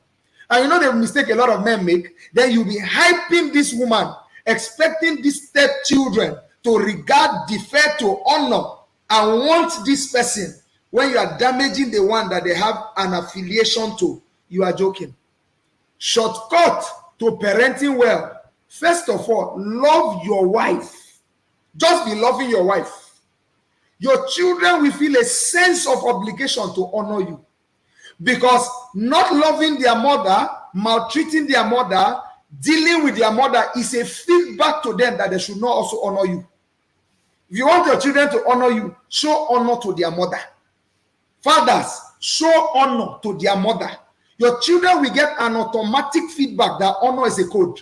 And you know the mistake a lot of men make? Then you'll be hyping this woman, expecting these stepchildren to regard, defer, to honor, and want this person when you are damaging the one that they have an affiliation to. You are joking. Shortcut to parenting well. First of all, love your wife. Just be loving your wife. Your children will feel a sense of obligation to honor you. Because not loving their mother, maltreating their mother, dealing with their mother is a feedback to them that they should not also honor you. If you want your children to honor you, show honor to their mother. Fathers, show honor to their mother. Your children will get an automatic feedback that honor is a code.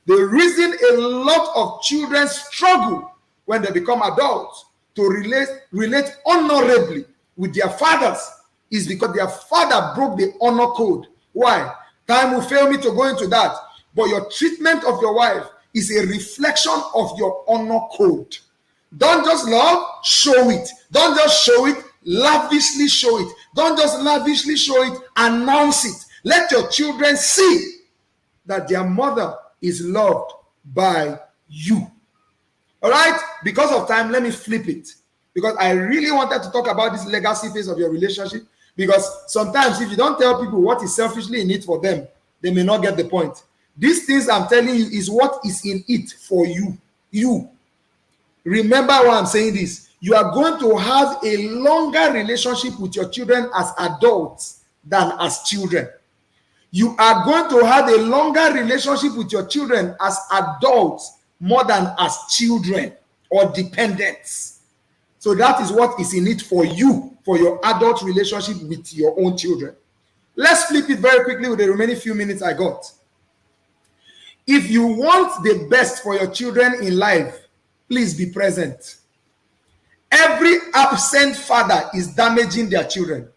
The reason a lot of children struggle when they become adults to relate honorably with their fathers is because their father broke the honor code. Why? Time will fail me to go into that. But your treatment of your wife is a reflection of your honor code. Don't just love, show it. Don't just show it, lavishly show it. Don't just lavishly show it, announce it. Let your children see that their mother is loved by you. All right? Because of time, let me flip it. Because I really wanted to talk about this legacy phase of your relationship. Because sometimes if you don't tell people what is selfishly in it for them, they may not get the point. These things I'm telling you is what is in it for you. You. Remember why I'm saying this. You are going to have a longer relationship with your children as adults than as children. You are going to have a longer relationship with your children as adults more than as children or dependents. So that is what is in it for you, for your adult relationship with your own children. Let's flip it very quickly with the remaining few minutes I got. If you want the best for your children in life, please be present. Every absent father is damaging their children.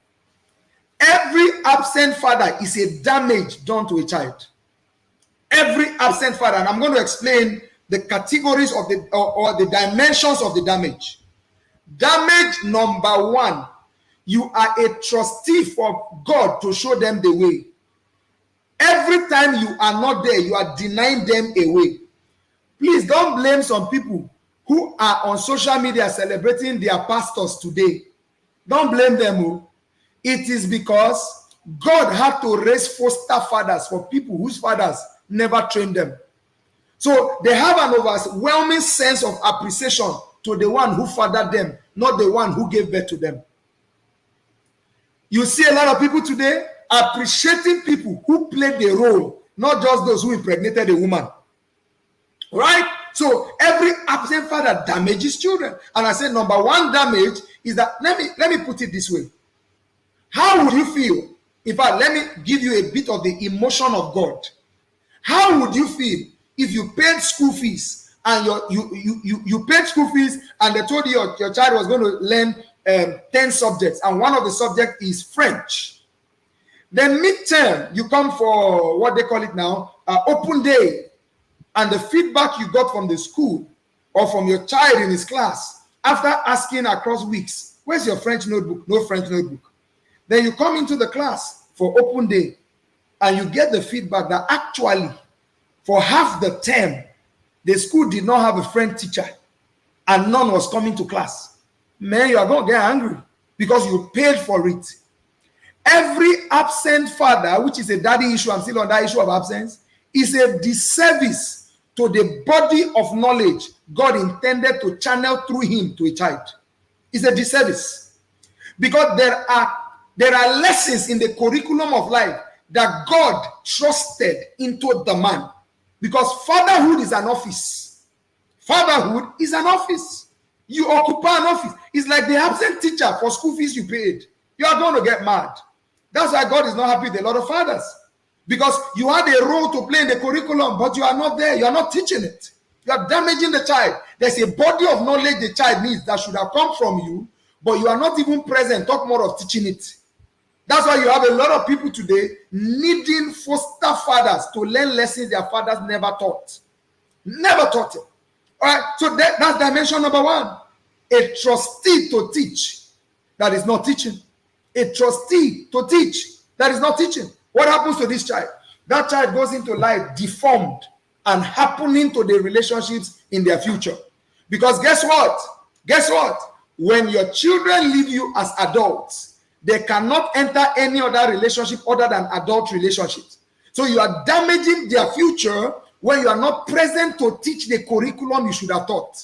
Every absent father is a damage done to a child. Every absent father, and I'm going to explain the categories of the or the dimensions of the damage. Damage number one, you are a trustee for God to show them the way. Every time you are not there, you are denying them a way. Please don't blame some people who are on social media celebrating their pastors today. Don't blame them. It is because God had to raise foster fathers for people whose fathers never trained them. So they have an overwhelming sense of appreciation to the one who fathered them, not the one who gave birth to them. You see a lot of people today appreciating people who played the role, not just those who impregnated a woman. Right? So every absent father damages children. And I said number one damage is that, let me put it this way. How would you feel? In fact, let me give you a bit of the emotion of God. How would you feel if you paid school fees and you paid school fees and they told you your child was going to learn 10 subjects and one of the subjects is French? Then midterm, you come for what they call it now, open day, and the feedback you got from the school or from your child in his class after asking across weeks, where's your French notebook? No French notebook. Then you come into the class for open day and you get the feedback that actually for half the term, the school did not have a French teacher and none was coming to class. Man, you are going to get angry because you paid for it. Every absent father, which is a daddy issue, I'm still on that issue of absence, is a disservice to the body of knowledge God intended to channel through him to a child. It's a disservice. Because there are lessons in the curriculum of life that God trusted into the man. Because fatherhood is an office. Fatherhood is an office. You occupy an office. It's like the absent teacher for school fees you paid. You are going to get mad. That's why God is not happy with a lot of fathers. Because you had a role to play in the curriculum, but you are not there. You are not teaching it. You are damaging the child. There's a body of knowledge the child needs that should have come from you, but you are not even present. Talk more of teaching it. That's why you have a lot of people today needing foster fathers to learn lessons their fathers never taught. Never taught it. All right, so that's dimension number one. A trustee to teach that is not teaching. A trustee to teach that is not teaching. What happens to this child? That child goes into life deformed and happening to the relationships in their future. Because guess what? Guess what? When your children leave you as adults, they cannot enter any other relationship other than adult relationships. So you are damaging their future when you are not present to teach the curriculum you should have taught.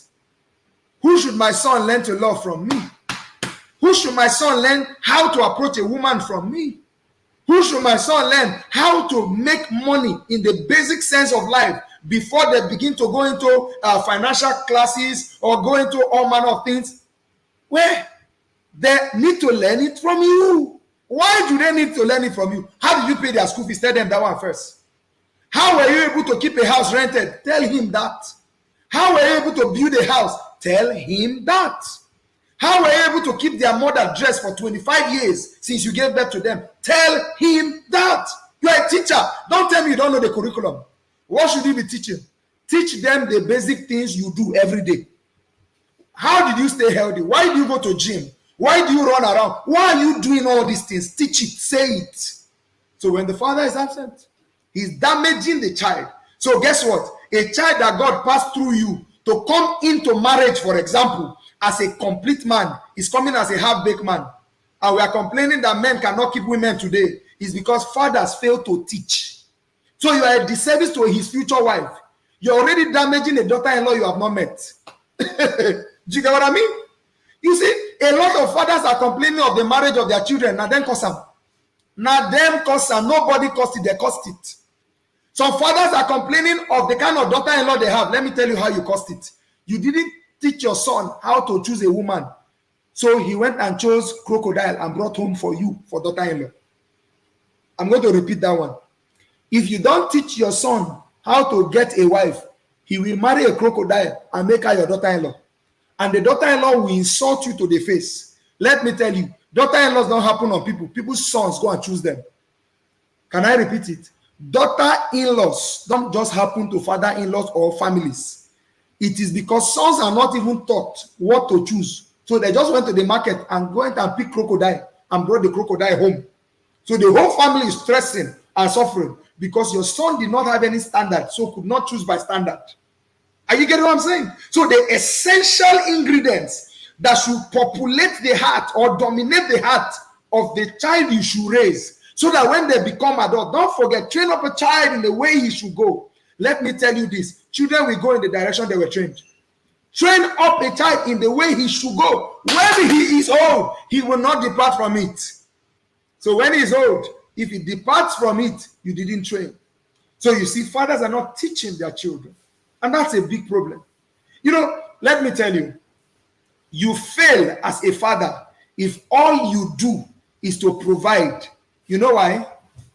Who should my son learn to love from me? Who should my son learn how to approach a woman from me? Who should my son learn how to make money in the basic sense of life before they begin to go into financial classes or go into all manner of things? Where they need to learn it from you. Why do they need to learn it from you? How did you pay their school fees? Tell them that one first. How were you able to keep a house rented? Tell him that. How were you able to build a house? Tell him that. How were you able to keep their mother dressed for 25 years since you gave birth to them? Tell him that. You are a teacher. Don't tell me you don't know the curriculum. What should you be teaching? Teach them the basic things you do every day. How did you stay healthy? Why do you go to gym? Why do you run around? Why are you doing all these things? Teach it. Say it. So when the father is absent, he's damaging the child. So guess what? A child that God passed through you to come into marriage, for example, as a complete man, is coming as a half-baked man. And we are complaining that men cannot keep women today. It's because fathers fail to teach. So you are a disservice to his future wife. You're already damaging a daughter-in-law you have not met. Do you get what I mean? You see, a lot of fathers are complaining of the marriage of their children. Now them cause them. Now them cause them. Nobody caused it. They caused it. Some fathers are complaining of the kind of daughter-in-law they have. Let me tell you how you caused it. You didn't teach your son how to choose a woman. So he went and chose crocodile and brought home for you for daughter-in-law. I'm going to repeat that one. If you don't teach your son how to get a wife, he will marry a crocodile and make her your daughter-in-law. And the daughter-in-law will insult you to the face. Let me tell you, daughter-in-laws don't happen on people. People's sons go and choose them. Can I repeat it? Daughter-in-laws don't just happen to father-in-laws or families. It is because sons are not even taught what to choose. So they just went to the market and went and picked crocodile and brought the crocodile home. So the whole family is stressing and suffering because your son did not have any standard, so could not choose by standard. Are you getting what I'm saying? So the essential ingredients that should populate the heart or dominate the heart of the child you should raise, so that when they become adult, don't forget, train up a child in the way he should go. Let me tell you this, children will go in the direction they were trained. Train up a child in the way he should go. When he is old, he will not depart from it. So when he is old, if he departs from it, you didn't train. So you see, fathers are not teaching their children. And that's a big problem. You know, let me tell you, you fail as a father if all you do is to provide. You know why?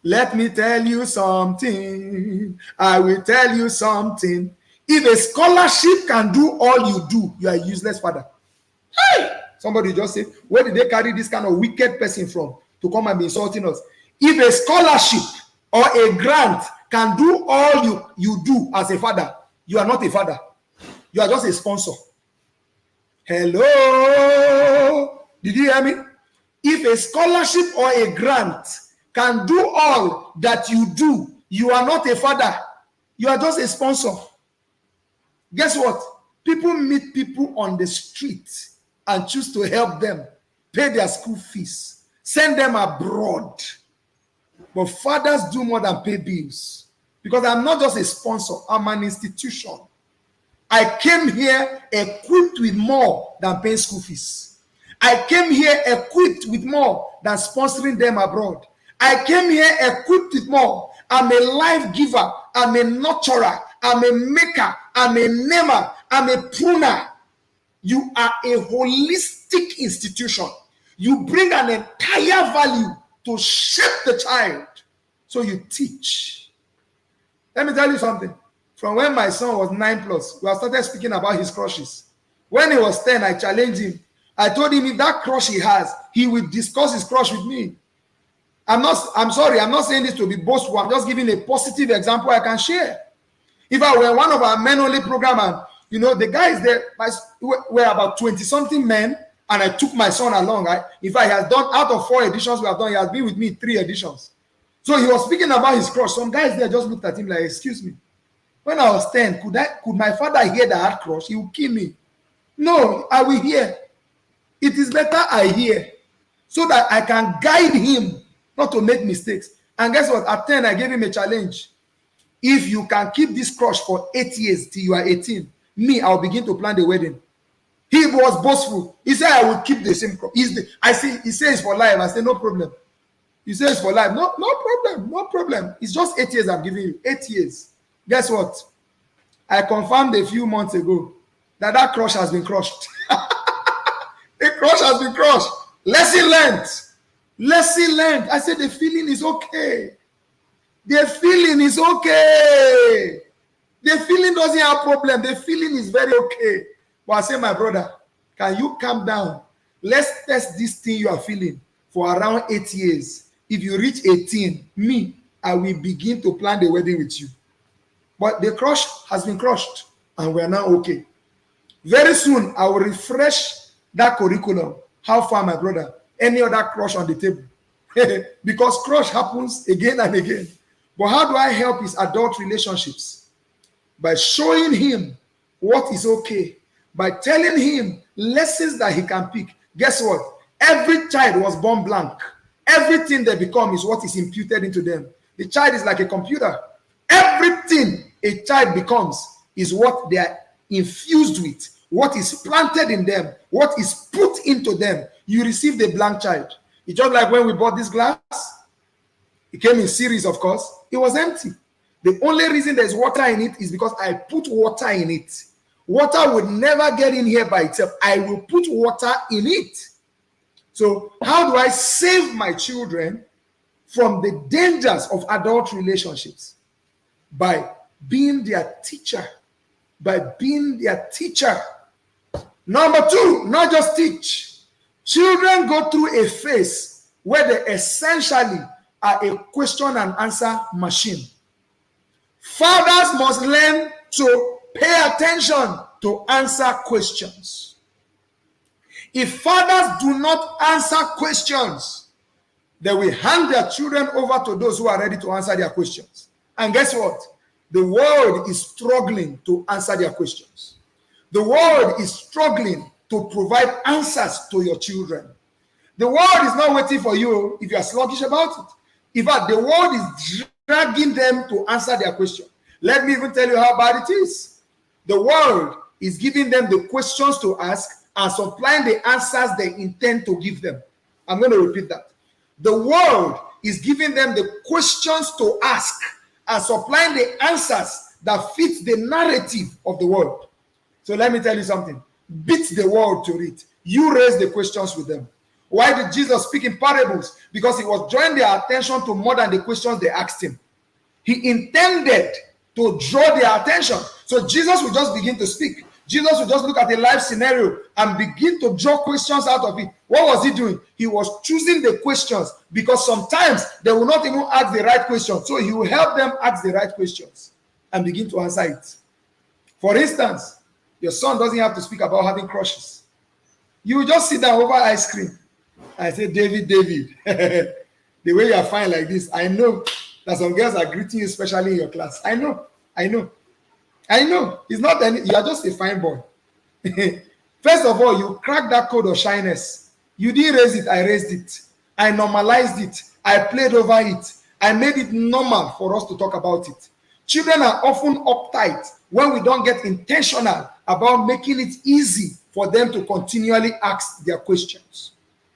Let me tell you something. I will tell you something. If a scholarship can do all you do, you are a useless father. Hey! Somebody just say, where did they carry this kind of wicked person from to come and be insulting us? If a scholarship or a grant can do all you do as a father, you are not a father. You are just a sponsor. Hello? Did you hear me? If a scholarship or a grant can do all that you do, you are not a father. You are just a sponsor. Guess what? People meet people on the street and choose to help them pay their school fees, send them abroad. But fathers do more than pay bills. Because I'm not just a sponsor, I'm an institution. I came here equipped with more than paying school fees. I came here equipped with more than sponsoring them abroad. I came here equipped with more. I'm a life giver. I'm a nurturer. I'm a maker. I'm a namer. I'm a pruner. You are a holistic institution. You bring an entire value to shape the child. So you teach. Let me tell you something. From when my son was 9+, we have started speaking about his crushes. When he was 10, I challenged him. I told him if that crush he has, he will discuss his crush with me. I'm sorry, I'm not saying this to be boastful. I'm just giving a positive example I can share. If I were one of our men only program, and the guys there were about 20-something men, and I took my son along. In fact, he has done, out of 4 editions we have done, he has been with me 3 editions. So he was speaking about his crush. Some guys there just looked at him like, excuse me. When I was 10, could my father hear that I had crush? He would kill me. No, I will hear. It is better I hear so that I can guide him not to make mistakes. And guess what? At 10, I gave him a challenge. If you can keep this crush for 8 years till you are 18, I'll begin to plan the wedding. He was boastful. He said, I will keep the same crush. He says for life. I said, no problem. He says for life. No problem. No problem. It's just 8 years I'm giving you. 8 years. Guess what? I confirmed a few months ago that crush has been crushed. The crush has been crushed. Lesson learned. Lesson learned. I said the feeling is okay. The feeling is okay. The feeling doesn't have problem. The feeling is very okay. But I say, my brother, can you calm down? Let's test this thing you are feeling for around 8 years. If you reach 18, I will begin to plan the wedding with you. But the crush has been crushed, and we are now okay. Very soon, I will refresh that curriculum. How far, my brother? Any other crush on the table? Because crush happens again and again. But how do I help his adult relationships? By showing him what is okay. By telling him lessons that he can pick. Guess what? Every child was born blank. Everything they become is what is imputed into them. The child is like a computer. Everything a child becomes is what they are infused with, what is planted in them, what is put into them. You received a blank child. It's just like when we bought this glass. It came in series, of course. It was empty. The only reason there's water in it is because I put water in it. Water would never get in here by itself. I will put water in it. So how do I save my children from the dangers of adult relationships? By being their teacher. By being their teacher. Number 2, not just teach. Children go through a phase where they essentially are a question and answer machine. Fathers must learn to pay attention to answer questions. If fathers do not answer questions, they will hand their children over to those who are ready to answer their questions. And guess what? The world is struggling to answer their questions. The world is struggling to provide answers to your children. The world is not waiting for you if you are sluggish about it. In fact, the world is dragging them to answer their question. Let me even tell you how bad it is. The world is giving them the questions to ask and supplying the answers they intend to give them. I'm going to repeat that. The world is giving them the questions to ask and supplying the answers that fit the narrative of the world. So let me tell you something. Beat the world to it. You raise the questions with them. Why did Jesus speak in parables? Because he was drawing their attention to more than the questions they asked him. He intended to draw their attention. So Jesus will just begin to speak. Jesus will just look at a life scenario and begin to draw questions out of it. What was he doing? He was choosing the questions because sometimes they will not even ask the right question. So he will help them ask the right questions and begin to answer it. For instance, your son doesn't have to speak about having crushes. You just sit down over ice cream. I say, David, the way you are fine like this, I know that some girls are greeting you, especially in your class. I know. It's not any, you are just a fine boy. First of all, you cracked that code of shyness. You didn't raise it, I raised it. I normalized it. I played over it. I made it normal for us to talk about it. Children are often uptight when we don't get intentional about making it easy for them to continually ask their questions.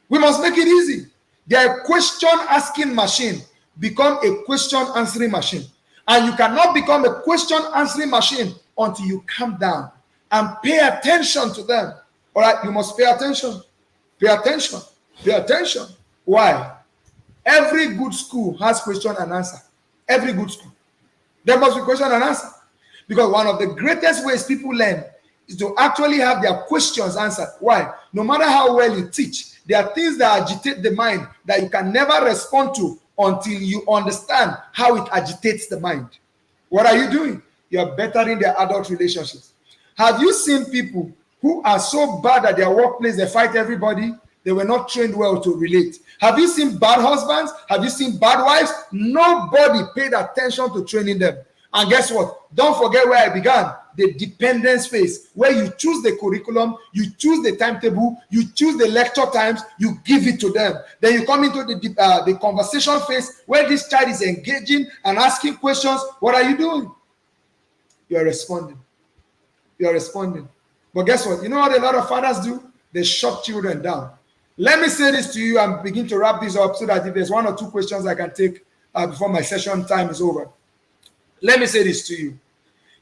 We must make it easy. Their question asking machine become a question answering machine. And you cannot become a question answering machine until you calm down and pay attention to them. All right, you must pay attention. Pay attention. Pay attention. Why? Every good school has question and answer. Every good school. There must be question and answer. Because one of the greatest ways people learn is to actually have their questions answered. Why? No matter how well you teach, there are things that agitate the mind that you can never respond to until you understand how it agitates the mind. What are you doing? You're bettering their adult relationships. Have you seen people who are so bad at their workplace, they fight everybody? They were not trained well to relate. Have you seen bad husbands? Have you seen bad wives? Nobody paid attention to training them. And guess what? Don't forget where I began. The dependence phase, where you choose the curriculum, you choose the timetable, you choose the lecture times, you give it to them. Then you come into the conversation phase, where this child is engaging and asking questions. What are you doing? You're responding. You're responding. But guess what? You know what a lot of fathers do? They shut children down. Let me say this to you and begin to wrap this up so that if there's one or two questions I can take before my session time is over. Let me say this to you.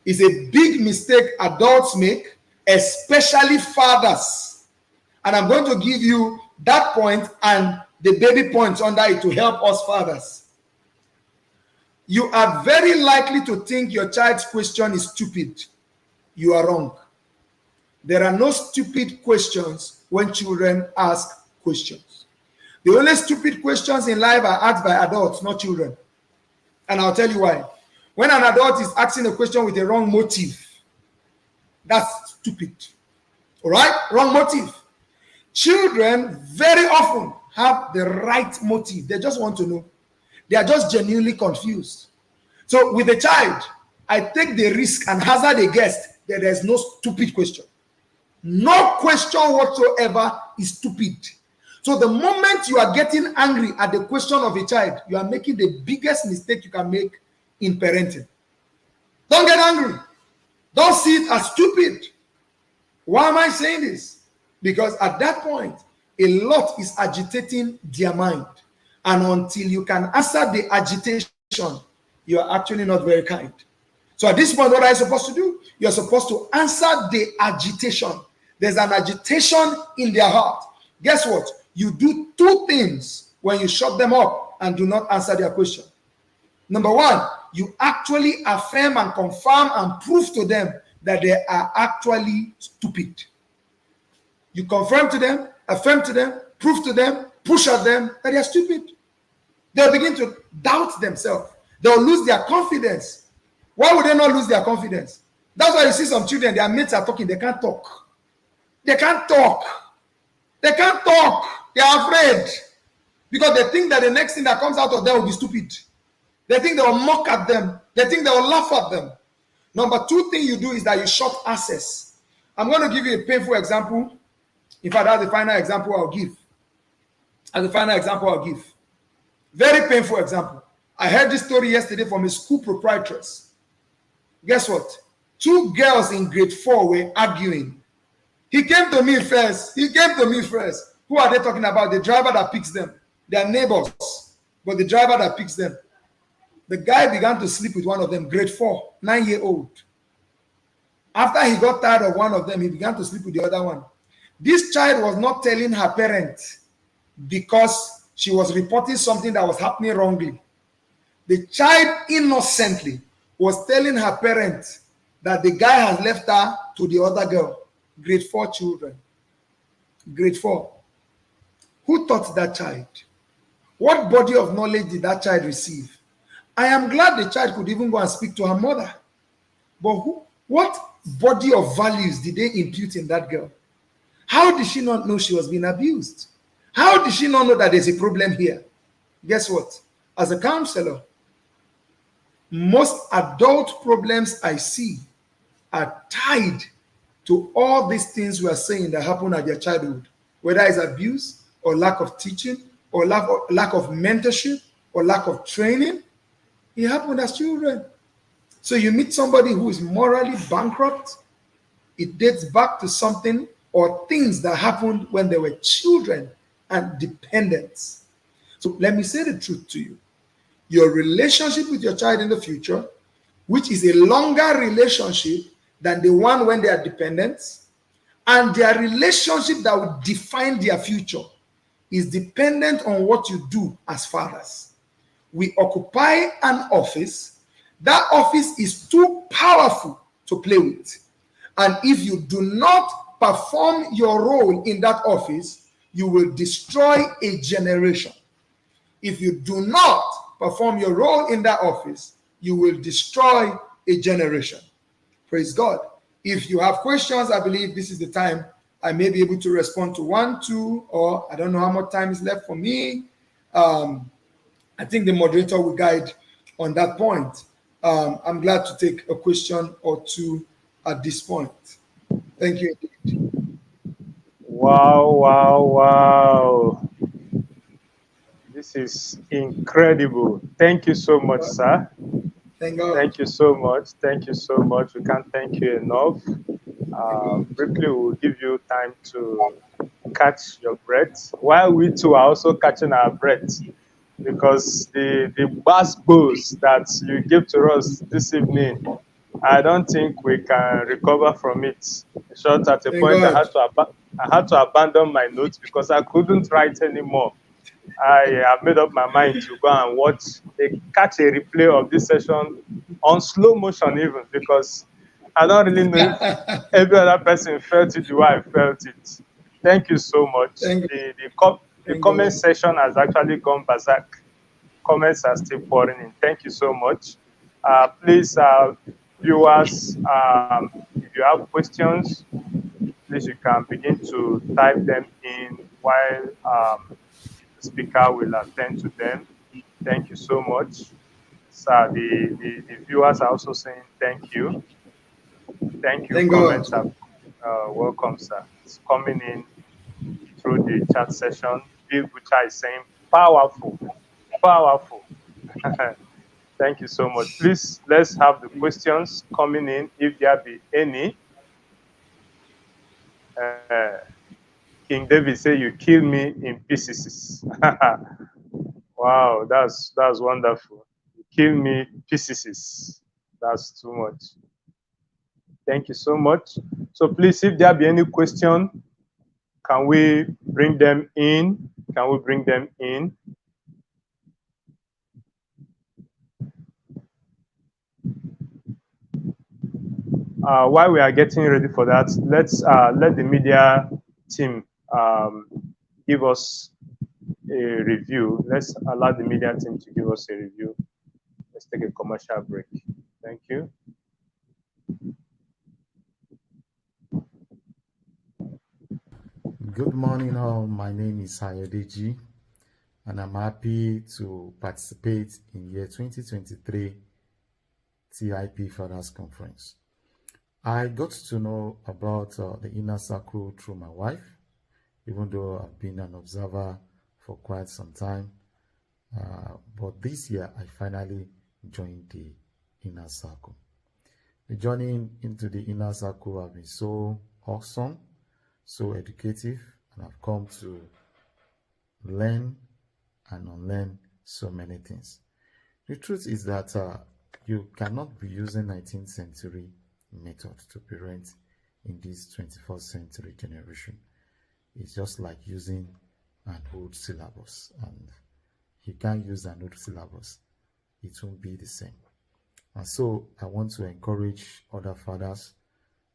It's a big mistake adults make, especially fathers. And I'm going to give you that point and the baby points under it to help us fathers. You are very likely to think your child's question is stupid. You are wrong. There are no stupid questions when children ask questions. The only stupid questions in life are asked by adults, not children. And I'll tell you why. When an adult is asking a question with a wrong motive, that's stupid. All right? Wrong motive. Children very often have the right motive. They just want to know. They are just genuinely confused. So with a child, I take the risk and hazard a guess that there's no stupid question. No question whatsoever is stupid. So the moment you are getting angry at the question of a child, you are making the biggest mistake you can make in parenting. Don't get angry. Don't see it as stupid. Why am I saying this? Because at that point, a lot is agitating their mind. And until you can answer the agitation, you are actually not very kind. So at this point, what are you supposed to do? You're supposed to answer the agitation. There's an agitation in their heart. Guess what? You do two things when you shut them up and do not answer their question. Number one, you actually affirm and confirm and prove to them that they are actually stupid. You confirm to them, affirm to them, prove to them, push at them that they are stupid. They'll begin to doubt themselves. They'll lose their confidence. Why would they not lose their confidence? That's why you see some children, their mates are talking, they can't talk. They can't talk. They can't talk. They are afraid because they think that the next thing that comes out of them will be stupid. They think they will mock at them. They think they will laugh at them. Number two thing you do is that you shut access. I'm going to give you a painful example. In fact, that's the final example I'll give. As the final example I'll give. Very painful example. I heard this story yesterday from a school proprietress. Guess what? Two girls in grade 4 were arguing. He came to me first. Who are they talking about? The driver that picks them. They are neighbors, but the driver that picks them. The guy began to sleep with one of them, grade 4, 9-year-old. After he got tired of one of them, he began to sleep with the other one. This child was not telling her parent because she was reporting something that was happening wrongly. The child innocently was telling her parent that the guy has left her to the other girl. Grade 4 children. Grade 4. Who taught that child? What body of knowledge did that child receive? I am glad the child could even go and speak to her mother. But what body of values did they impute in that girl? How did she not know she was being abused? How did she not know that there's a problem here? Guess what? As a counselor, most adult problems I see are tied to all these things we are saying that happen at their childhood, whether it's abuse or lack of teaching or lack of mentorship or lack of training. It happened as children. So you meet somebody who is morally bankrupt. It dates back to something or things that happened when they were children and dependents. So let me say the truth to you. Your relationship with your child in the future, which is a longer relationship than the one when they are dependents, and their relationship that will define their future is dependent on what you do as fathers. We occupy an office. That office is too powerful to play with. And if you do not perform your role in that office, you will destroy a generation. If you do not perform your role in that office, you will destroy a generation. Praise God. If you have questions, I believe this is the time I may be able to respond to 1, 2, or I don't know how much time is left for me. I think the moderator will guide on that point. I'm glad to take a question or two at this point. Thank you. Wow, wow, wow. This is incredible. Thank you so much, sir. Thank God. Thank you so much. Thank you so much. We can't thank you enough. Briefly, we'll give you time to catch your breath, while we too are also catching our breath, because the bass that you give to us this evening, I don't think we can recover from it. In short, at a point, I had to abandon my notes because I couldn't write anymore. I have made up my mind to go and catch a replay of this session on slow motion even, because I don't really know if every other person felt it the way I felt it. Thank you so much. The comment section has actually gone berserk. Comments are still pouring in. Thank you so much. Please, viewers, if you have questions, please you can begin to type them in while the speaker will attend to them. Thank you so much. Sir, the viewers are also saying thank you. Thank you. Comments are welcome, sir. It's coming in through the chat session. Bill Butcher is saying powerful, powerful. Thank you so much. Please, let's have the questions coming in, if there be any. King David say, "You kill me in pieces." Wow, that's wonderful. You kill me pieces. That's too much. Thank you so much. So please, if there be any question, can we bring them in? Can we bring them in? While we are getting ready for that, let's let the media team give us a review. Let's allow the media team to give us a review. Let's take a commercial break. Thank you. Good morning, all. My name is Ayodeji, and I'm happy to participate in year 2023 TIP Fathers Conference. I got to know about the inner circle through my wife, even though I've been an observer for quite some time. But this year, I finally joined the inner circle. The journey into the inner circle has been so awesome, so educative, and I've come to learn and unlearn so many things. The truth is that you cannot be using 19th century method to parent in this 21st century generation. It's just like using an old syllabus, and you can't use an old syllabus. It won't be the same. And so I want to encourage other fathers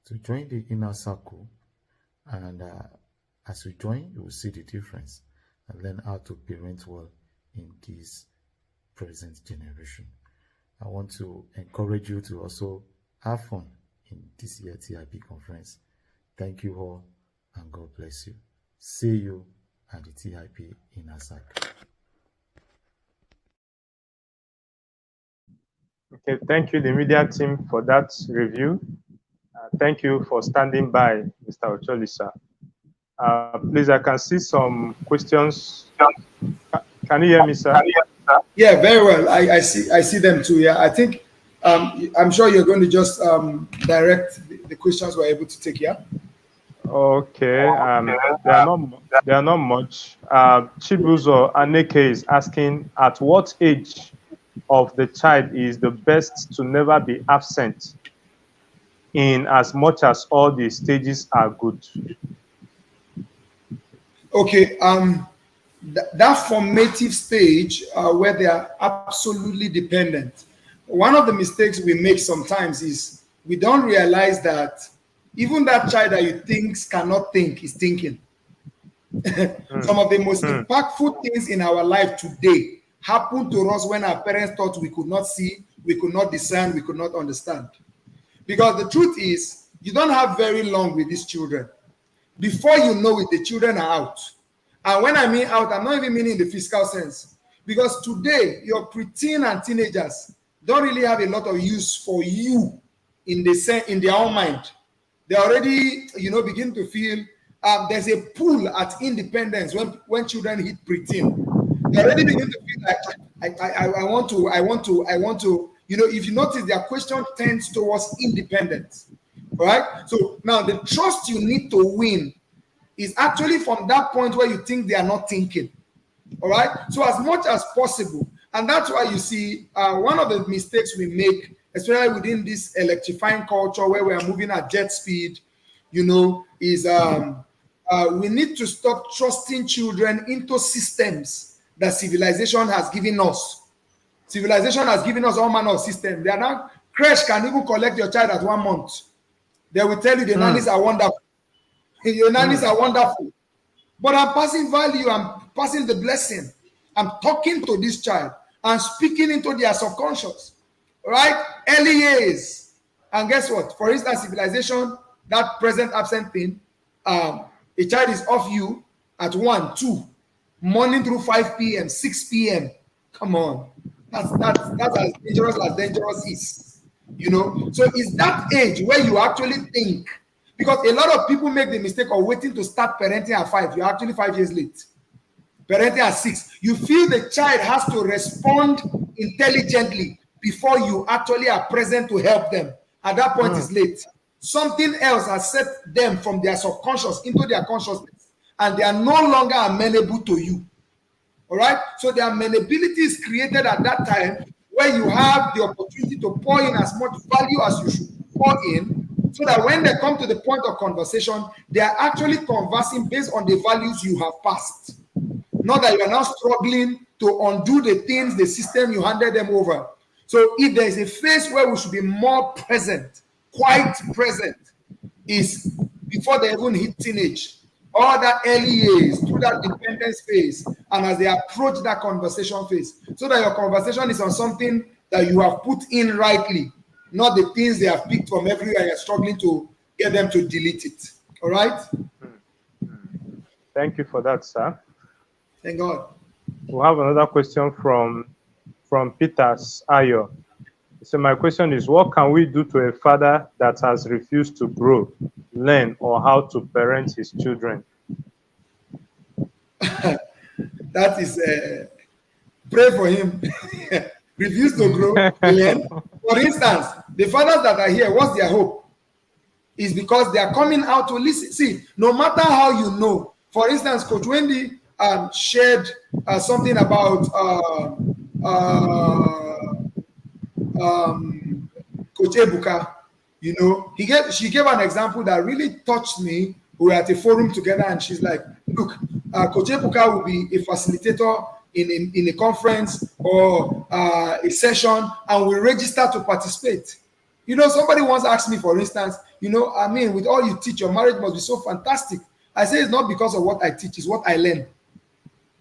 to join the inner circle, and as you join, you will see the difference and learn how to parent well in this present generation. I want to encourage you to also have fun in this year TIP conference. Thank you all, and God bless you. See you at the TIP Inner Circle. Okay, thank you, the media team, for that review. Thank you for standing by, Mr. Ocholi, sir. Please, I can see some questions. Can you hear me, sir? Yeah, very well. I see them too. Yeah, I think I'm sure you're going to just direct the questions we're able to take. Yeah. Okay. They are not much. Chibuzo Aneke is asking, at what age of the child is the best to never be absent, in as much as all the stages are good? Okay, that formative stage where they are absolutely dependent. One of the mistakes we make sometimes is we don't realize that even that child that you think cannot think is thinking. Some of the most impactful things in our life today happened to us when our parents thought we could not see, we could not discern, we could not understand. Because the truth is, you don't have very long with these children. Before you know it, the children are out. And when I mean out, I'm not even meaning in the physical sense. Because today, your preteen and teenagers don't really have a lot of use for you in their own mind. They already, begin to feel there's a pull at independence when children hit preteen. They already begin to feel like I want to. If you notice, their question tends towards independence. All right. So now the trust you need to win is actually from that point where you think they are not thinking. All right. So as much as possible, and that's why you see one of the mistakes we make, especially within this electrifying culture where we are moving at jet speed, is we need to stop trusting children into systems that civilization has given us. Civilization has given us all manner of systems. They are now, creche can even collect your child at 1 month. They will tell you the nannies are wonderful. Your nannies are wonderful. But I'm passing value, I'm passing the blessing. I'm talking to this child. I'm speaking into their subconscious. Right? Early years. And guess what? For instance, civilization, that present absent thing, a child is off you at 1, 2, morning through 5 p.m., 6 p.m. Come on. That's as dangerous is. So it's that age where you actually think, because a lot of people make the mistake of waiting to start parenting at 5. You're actually 5 years late. Parenting at 6. You feel the child has to respond intelligently before you actually are present to help them. At that point, it's late. Something else has set them from their subconscious into their consciousness, and they are no longer amenable to you. All right? So their amenability is created at that time where you have the opportunity to pour in as much value as you should pour in, so that when they come to the point of conversation, they are actually conversing based on the values you have passed. Not that you are now struggling to undo the things, the system you handed them over. So if there is a phase where we should be more present, quite present, is before they even hit teenage, all that early years, through that dependence phase, and as they approach that conversation phase, so that your conversation is on something that you have put in rightly, not the things they have picked from everywhere. You're struggling to get them to delete it. All right? Thank you for that, sir. Thank God. We have another question from Peters Ayo. So my question is, what can we do to a father that has refused to grow, learn, or how to parent his children? That is, pray for him. Refuse to grow, learn. For instance, the fathers that are here, what's their hope? Is because they are coming out to listen. See, no matter how you know. For instance, Coach Wendy shared something about Coach Ebuka. She gave an example that really touched me. We were at a forum together, and she's like, look, Coach Ebuka will be a facilitator in a conference or a session, and we register to participate. Somebody once asked me, for instance, with all you teach, your marriage must be so fantastic. I say it's not because of what I teach, it's what I learn.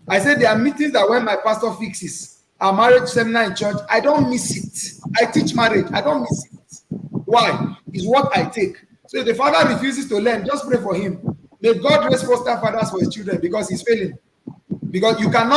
I said there are meetings that when my pastor fixes a marriage seminar in church, I don't miss it. I teach marriage, I don't miss it. Why? It's what I take. So if the father refuses to learn, just pray for him. May God raise foster fathers for his children, because he's failing. Because you can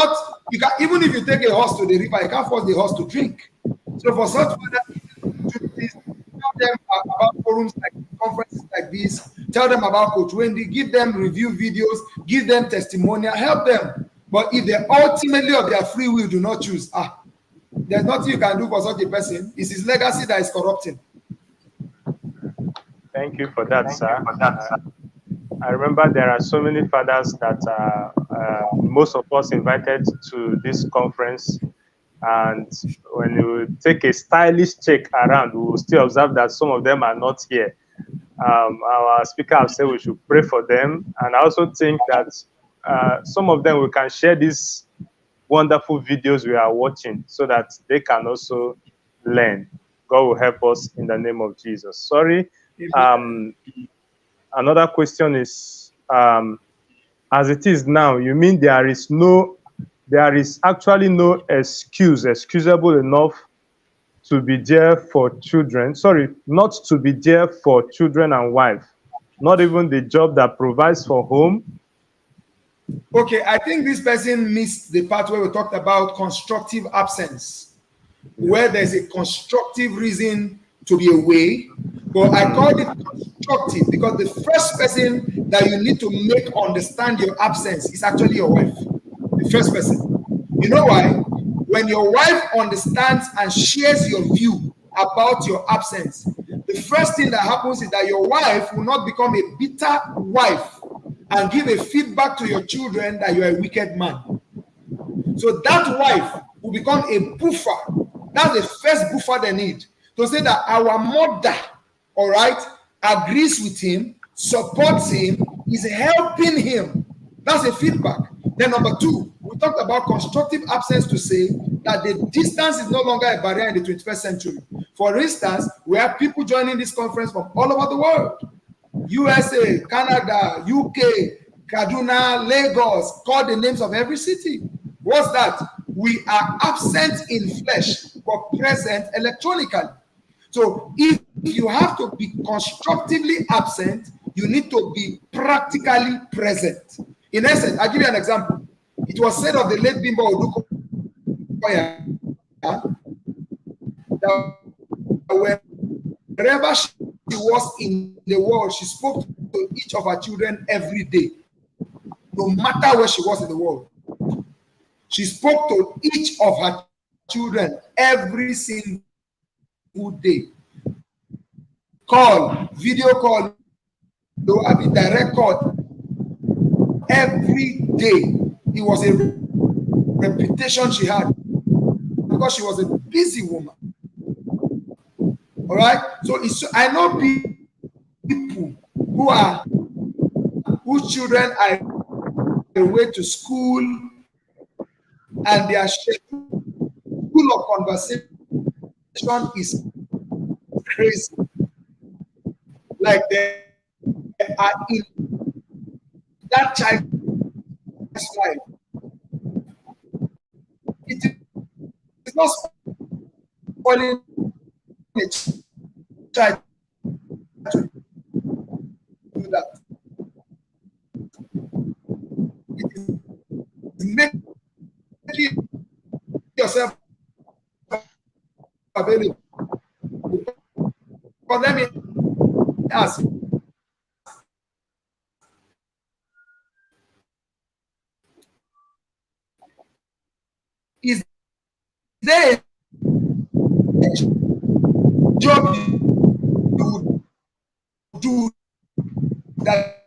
even if you take a horse to the river, you can't force the horse to drink. So for such fathers, tell them about forums like conferences like this, tell them about Coach Wendy, give them review videos, give them testimonial, help them. But if they ultimately of their free will do not choose, there's nothing you can do for such a person. It's his legacy that is corrupting. Thank you for that, sir. I remember there are so many fathers that most of us invited to this conference, and when you take a stylish check around, we will still observe that some of them are not here. Our speaker have said we should pray for them, and I also think that some of them we can share these wonderful videos we are watching so that they can also learn. God will help us in the name of Jesus. Sorry. Another question is, as it is now, you mean there is actually no excusable enough to be there for children, sorry, not to be there for children and wife, not even the job that provides for home? Okay, I think this person missed the part where we talked about constructive absence, where there's a constructive reason to be away. But I called it constructive because the first person that you need to make understand your absence is actually your wife. The first person. You know why? When your wife understands and shares your view about your absence, the first thing that happens is that your wife will not become a bitter wife and give a feedback to your children that you're a wicked man. So that wife will become a buffer. That's the first buffer they need. To say that our mother, all right, agrees with him, supports him, is helping him. That's a feedback. Then number two, we talked about constructive absence to say that the distance is no longer a barrier in the 21st century. For instance, we have people joining this conference from all over the world. USA, Canada, UK, Kaduna, Lagos, call the names of every city. What's that? We are absent in flesh, but present electronically. So if you have to be constructively absent, you need to be practically present. In essence, I'll give you an example. It was said of the late Bimbo Odukoya that wherever she was in the world, she spoke to each of her children every day, no matter where she was in the world. She spoke to each of her children every single day. Call, video call, I mean direct call every day. It was a reputation she had because she was a busy woman. All right. So I know people whose children are away to school and their schedule of conversation is crazy. Like they are in that child's life. It is not spoiling a child to do that. It is making yourself available. But let me ask. Is there a job you do that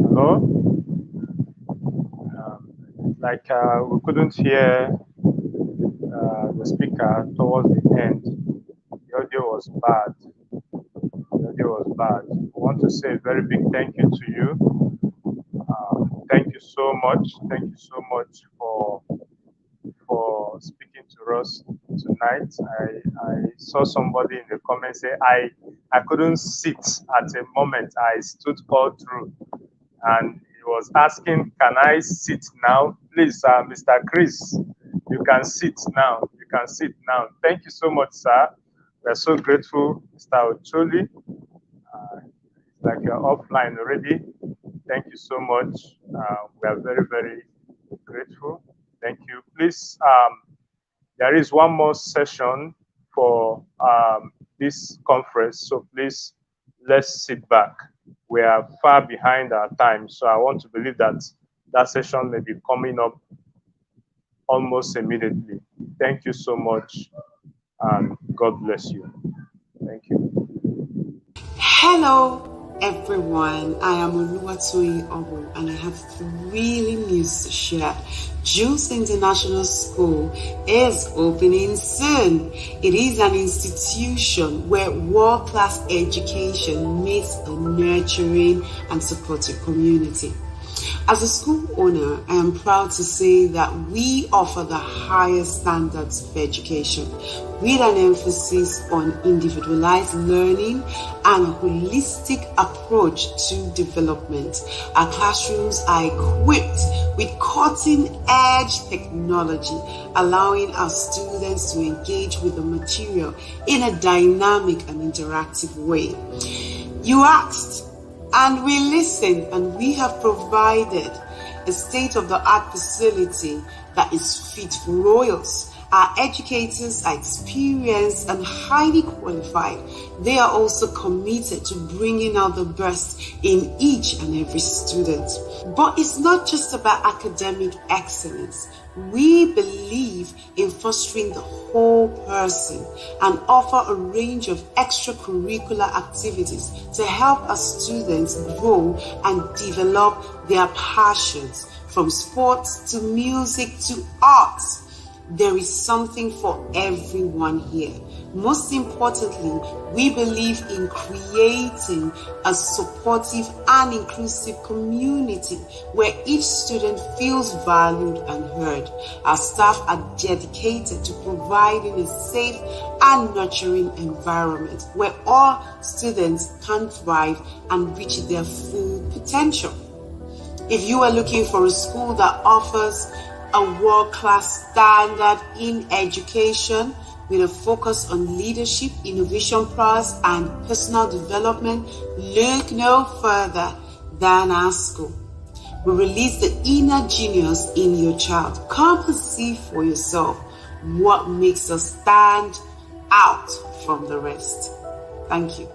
Hello? We couldn't hear the speaker towards the end. The audio was bad. I want to say a very big thank you to you. Thank you so much. Thank you so much for speaking to us tonight. I saw somebody in the comments say I couldn't sit at a moment. I stood all through, and he was asking, "Can I sit now, please, Mr. Chris? You can sit now. You can sit now." Thank you so much, sir. We're so grateful, Mr. Ocholi. It's like you're offline already. Thank you so much. We are very, very grateful. Thank you. Please, there is one more session for this conference, so please, let's sit back. We are far behind our time, so I want to believe that That session may be coming up almost immediately. Thank you so much, and God bless you. Thank you. Hello, everyone. I am Oluwatoyin Obo, and I have really news to share. Juice International School is opening soon. It is an institution where world-class education meets a nurturing and supportive community. As a school owner, I am proud to say that we offer the highest standards of education with an emphasis on individualized learning and a holistic approach to development. Our classrooms are equipped with cutting-edge technology, allowing our students to engage with the material in a dynamic and interactive way. You asked, and we listened, and we have provided a state-of-the-art facility that is fit for royals. Our educators are experienced and highly qualified. They are also committed to bringing out the best in each and every student. But it's not just about academic excellence. We believe in fostering the whole person and offer a range of extracurricular activities to help our students grow and develop their passions, from sports to music to arts. There is something for everyone here. Most importantly, we believe in creating a supportive and inclusive community where each student feels valued and heard. Our staff are dedicated to providing a safe and nurturing environment where all students can thrive and reach their full potential. If you are looking for a school that offers a world-class standard in education with a focus on leadership, innovation prowess, and personal development, look no further than our school. We release the inner genius in your child. Come and see for yourself what makes us stand out from the rest. Thank you.